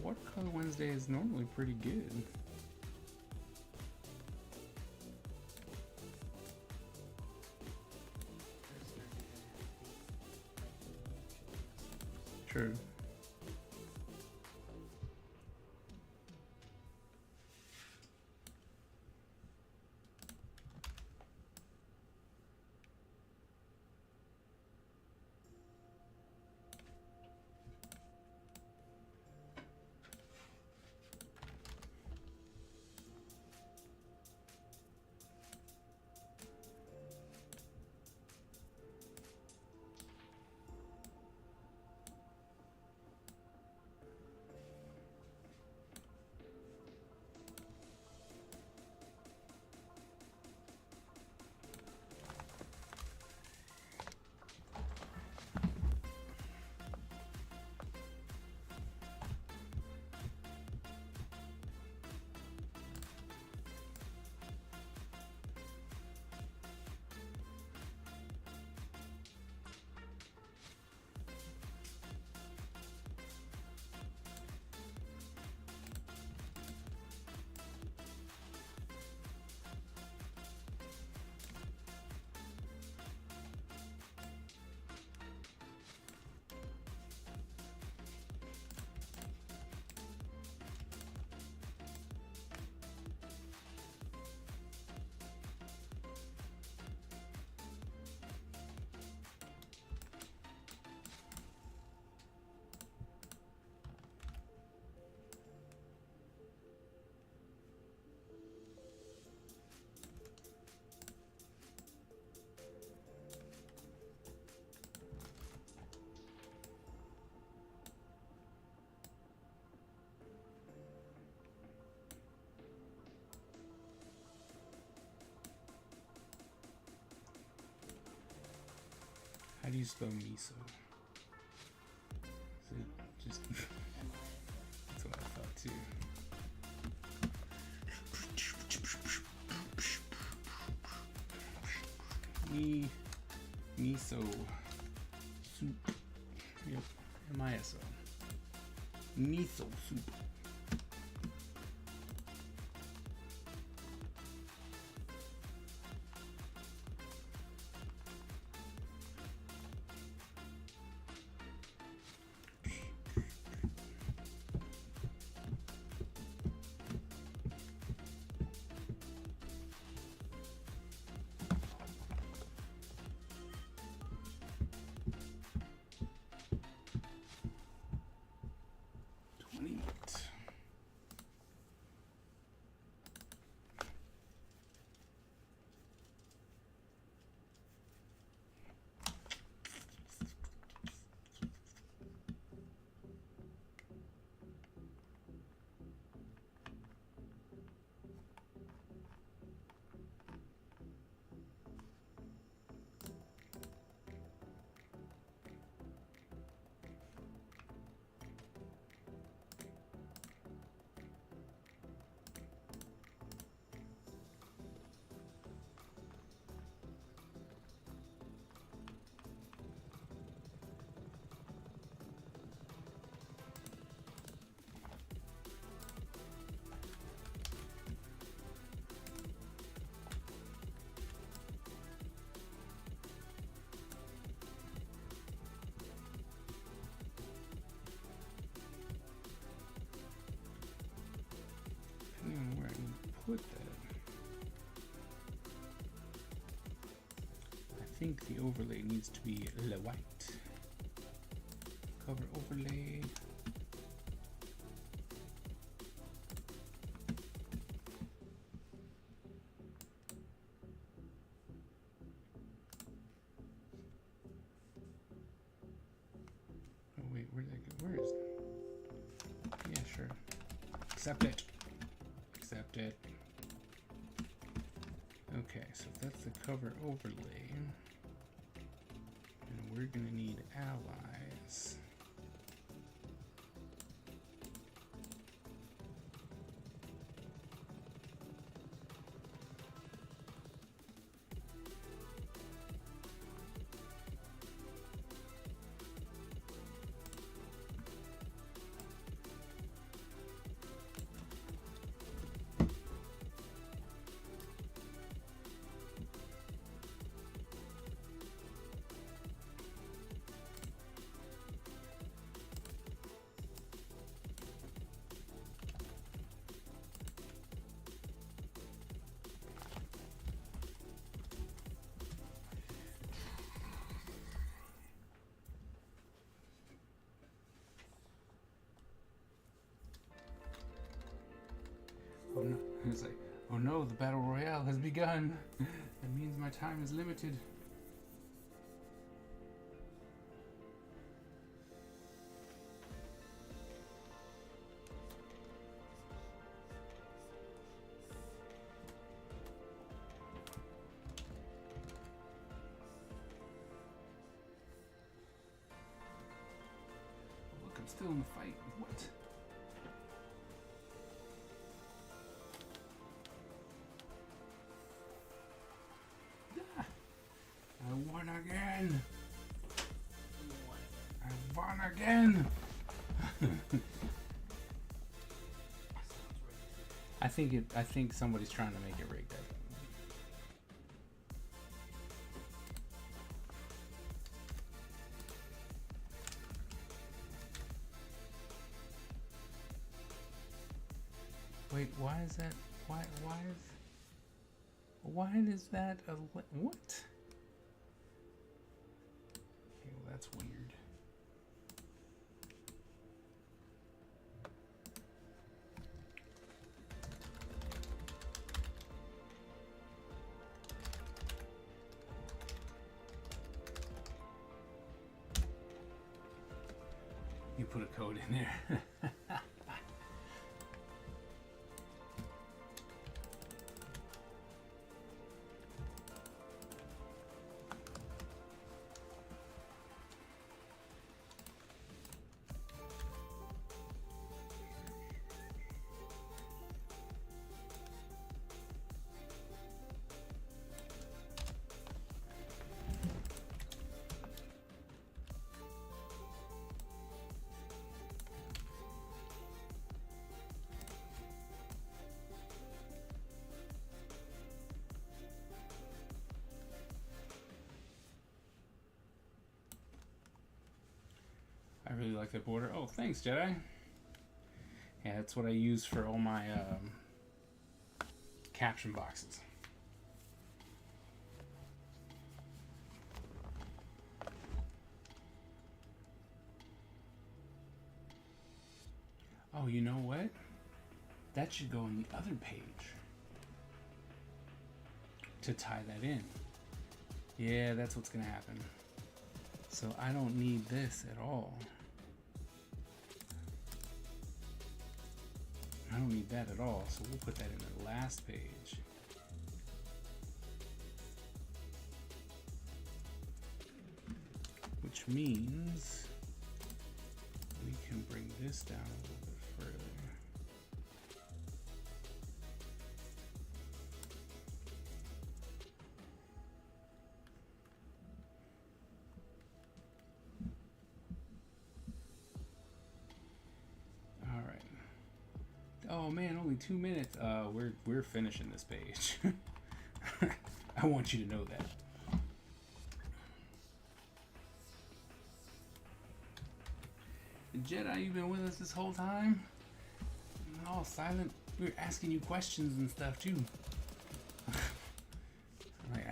Watercolor Wednesday is normally pretty good. True. How do you spell miso? Is it just... That's what I thought too. Miso soup. Yep, M-I-S-O. Miso soup. put that? I think the overlay needs to be le white. Cover overlay. Oh wait, where did that go? Where is it? Yeah, sure. Accept it. Accept it. Okay, so that's the cover overlay. And we're gonna need allies. Oh no, it's like, oh no, the battle royale has begun. That means my time is limited. Look, I'm still in the fight. What? I won again! I won again! I think somebody's trying to make it rigged. Wait, why is that? Why is that a what? Okay, well that's weird. You put a code in there. I really like that border. Oh, thanks, Jedi. Yeah, that's what I use for all my caption boxes. Oh, you know what? That should go on the other page to tie that in. Yeah, that's what's gonna happen. So I don't need this at all. I don't need that at all, so we'll put that in the last page. Which means we can bring this down a little bit further. Oh man, only 2 minutes. We're finishing this page. I want you to know that. Jedi, you've been with us this whole time? All silent. We were asking you questions and stuff too. Like,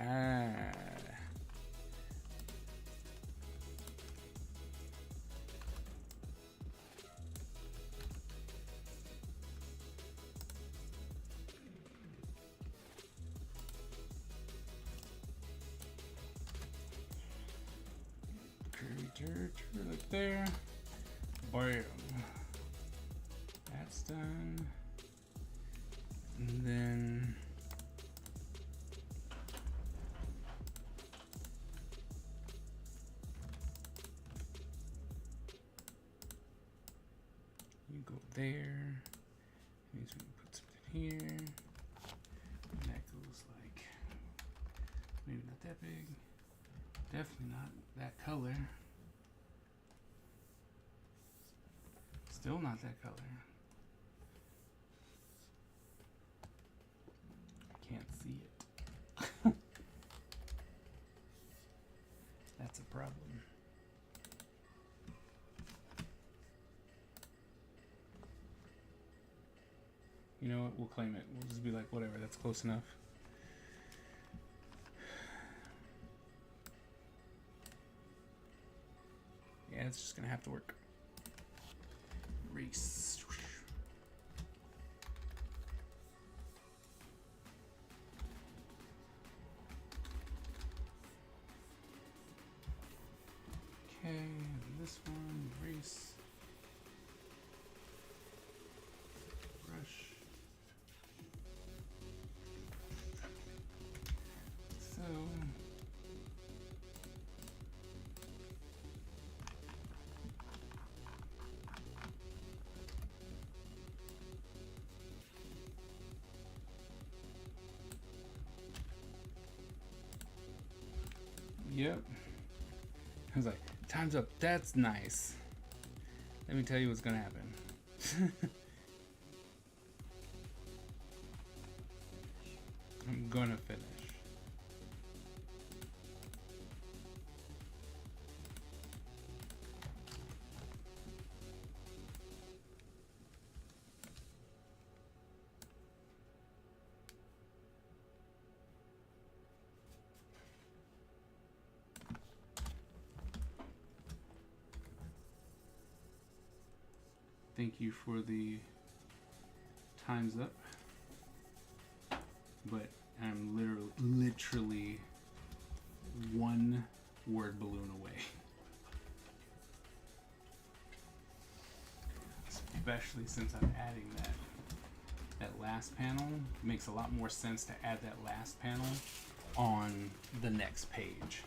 curvature like there. Bam. That's done. And then you go there. Means we can put something here. And that goes like maybe not that big. Definitely not that color. Still not that color. Can't see it. That's a problem. You know what? We'll claim it. We'll just be like, whatever, that's close enough. Yeah, it's just gonna have to work. Reese. Okay, this one, Reese. Brush. So. Yep. I was like, time's up. That's nice. Let me tell you what's gonna happen. I'm gonna finish. Thank you for the time's up. But I'm literally one word balloon away. Especially since I'm adding that last panel. It makes a lot more sense to add that last panel on the next page.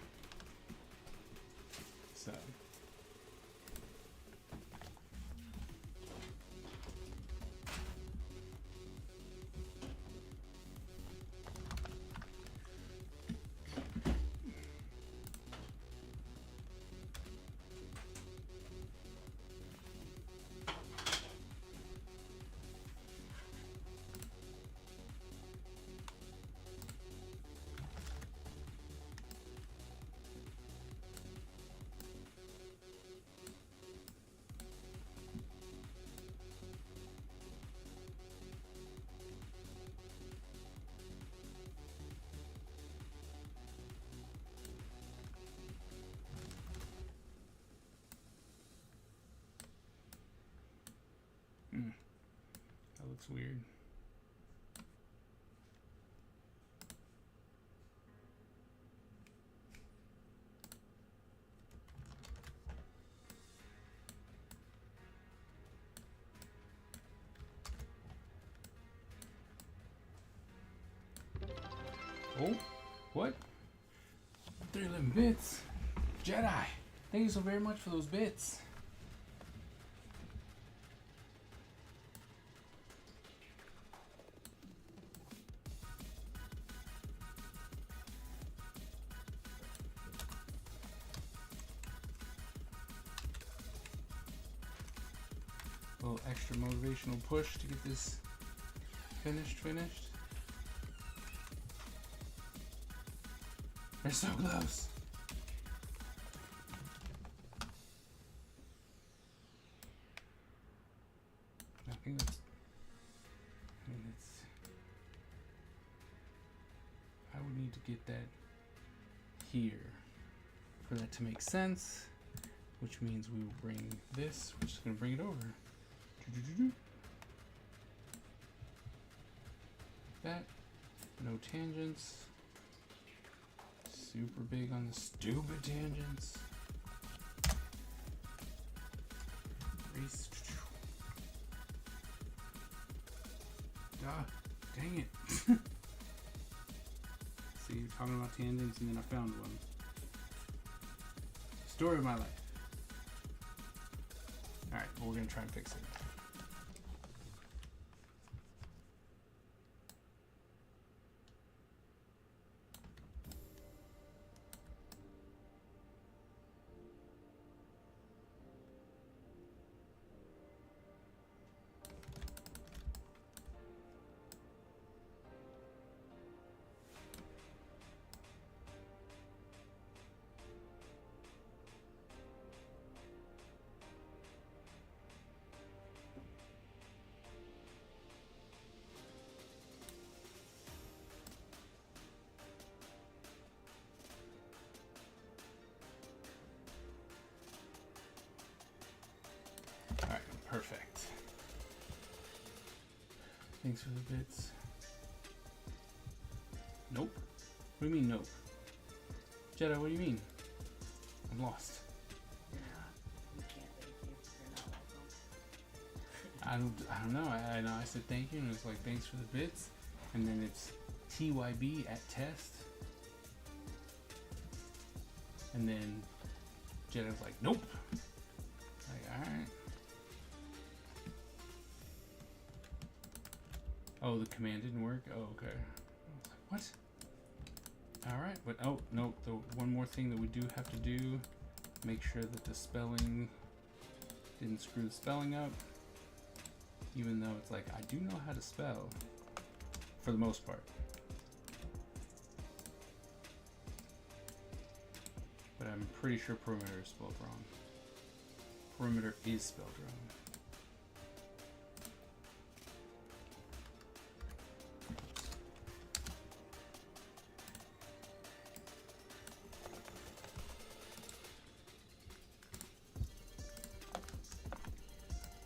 So that looks weird. Oh, what? 311 bits. Jedi, thank you so very much for those bits. A little extra motivational push to get this finished. They're so close. I think that's need to get that here for that to make sense, which means we will bring this, which is going to bring it over. That, no tangents. Super big on the stupid tangents. Erase. Ah, dang it. See, you're talking about tangents and then I found one. Story of my life. Alright, well, we're gonna try and fix it. Alright, perfect. Thanks for the bits. Nope. What do you mean, nope? Jedi, what do you mean? I'm lost. You're not. We can't thank you. You're not welcome. I don't know. I know I said thank you and it's like thanks for the bits. And then it's TYB at test. And then Jedi's like, nope. Like, alright. Oh, the command didn't work? Oh, okay. I was like, what? Alright, but oh, no, the one more thing that we do have to do, make sure that the spelling didn't screw the spelling up. Even though it's like, I do know how to spell, for the most part. But I'm pretty sure perimeter is spelled wrong. Perimeter is spelled wrong.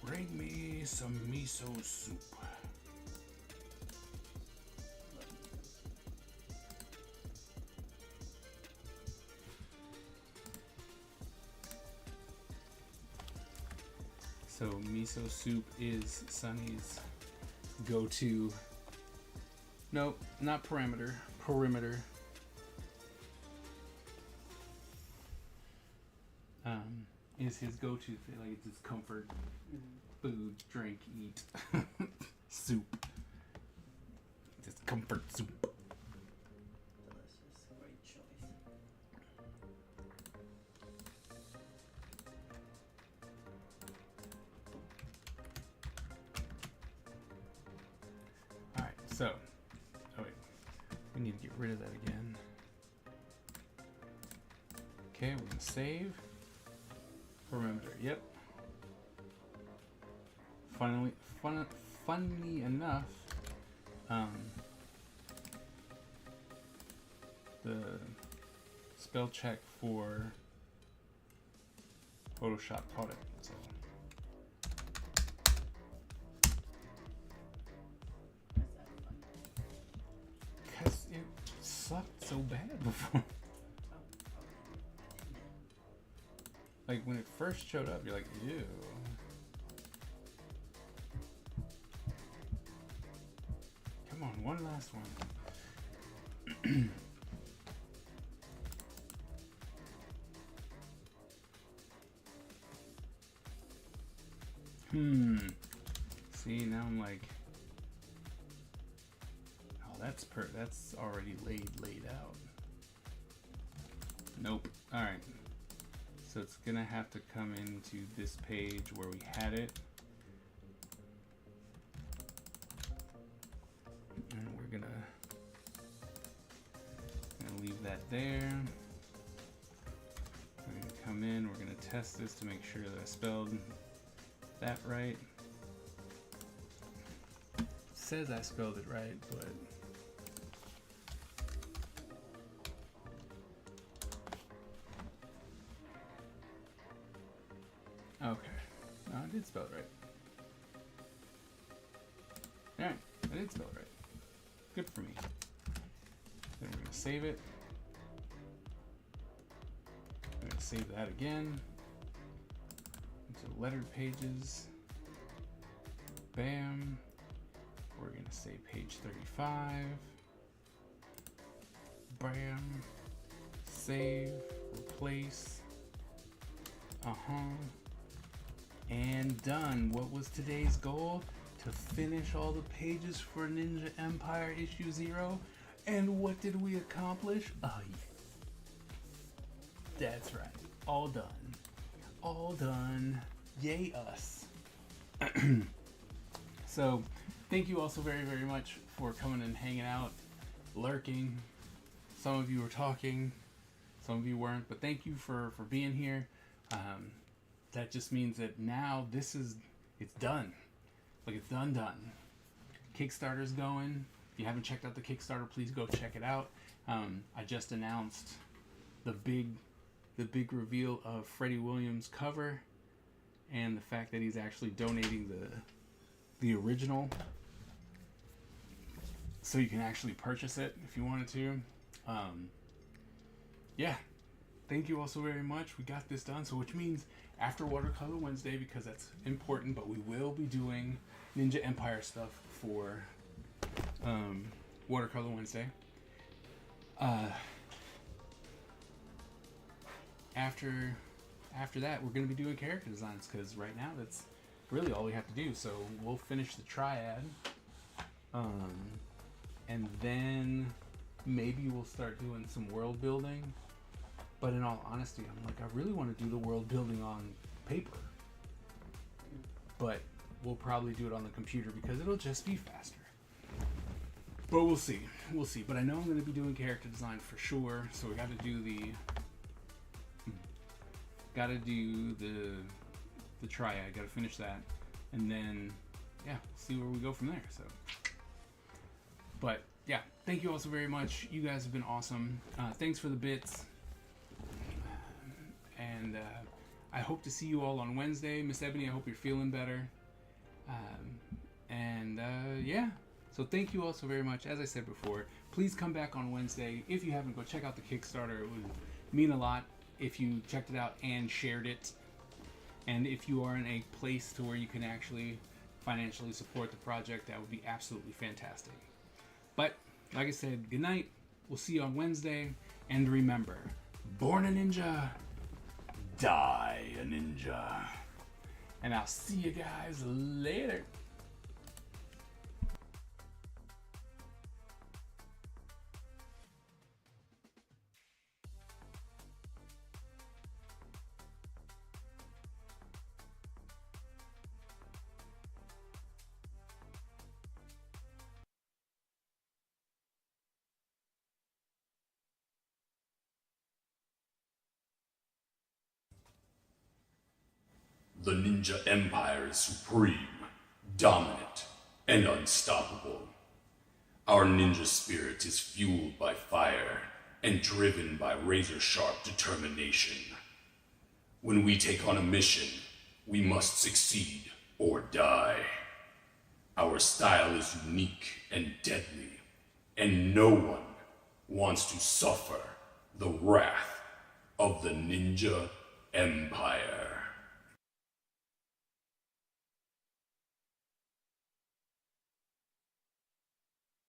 Bring me some miso soup. So miso soup is Sunny's go-to. Nope, not parameter. Perimeter. Is his go-to thing. Like, it's his comfort food, drink, eat. Soup. Just comfort soup. Delicious. Great choice. Alright, so. Oh, wait. We need to get rid of that again. Okay, we're gonna save. Perimeter, yep. Funnily enough, the spell check for Photoshop caught it. So Is that fun? because it sucked so bad before. Oh, okay. Like when it first showed up, you're like, ew. Come on, one last one. See, now I'm like, oh, that's already laid out. Nope. All right. So it's gonna have to come into this page where we had it. And we're gonna leave that there. We're gonna come in, we're gonna test this to make sure that I spelled that right. It says I spelled it right, but spell it right. Alright, I did spell it right. Good for me. Then we're gonna save it. I'm gonna save that again. Into lettered pages. Bam. We're gonna say page 35. Bam. Save. Replace. And done. What was today's goal? To finish all the pages for Ninja Empire issue 0. And what did we accomplish? Oh yeah. That's right. All done. All done. Yay us. So, thank you all so very, very much for coming and hanging out, lurking. Some of you were talking, some of you weren't, but thank you for being here. That just means that now it's done. Like, it's done. Kickstarter's going. If you haven't checked out the Kickstarter, please go check it out. I just announced the big reveal of Freddie Williams' cover and the fact that he's actually donating the original, so you can actually purchase it if you wanted to. Yeah, thank you all so very much. We got this done, so which means after Watercolor Wednesday, because that's important, but we will be doing Ninja Empire stuff for Watercolor Wednesday. After that, we're going to be doing character designs, because right now that's really all we have to do. So we'll finish the triad, and then maybe we'll start doing some world building. But in all honesty, I'm like, I really want to do the world building on paper, but we'll probably do it on the computer because it'll just be faster. But we'll see. But I know I'm going to be doing character design for sure. So we got to do the triad. Got to finish that, and then yeah, see where we go from there. So, but yeah, thank you all so very much. You guys have been awesome. Thanks for the bits, and I hope to see you all on Wednesday. Miss Ebony, I hope you're feeling better. Yeah. So thank you all so very much. As I said before, please come back on Wednesday. If you haven't, go check out the Kickstarter. It would mean a lot if you checked it out and shared it. And if you are in a place to where you can actually financially support the project, that would be absolutely fantastic. But like I said, good night. We'll see you on Wednesday. And remember, born a ninja, die a ninja. And I'll see you guys later. The Ninja Empire is supreme, dominant, and unstoppable. Our ninja spirit is fueled by fire and driven by razor-sharp determination. When we take on a mission, we must succeed or die. Our style is unique and deadly, and no one wants to suffer the wrath of the Ninja Empire.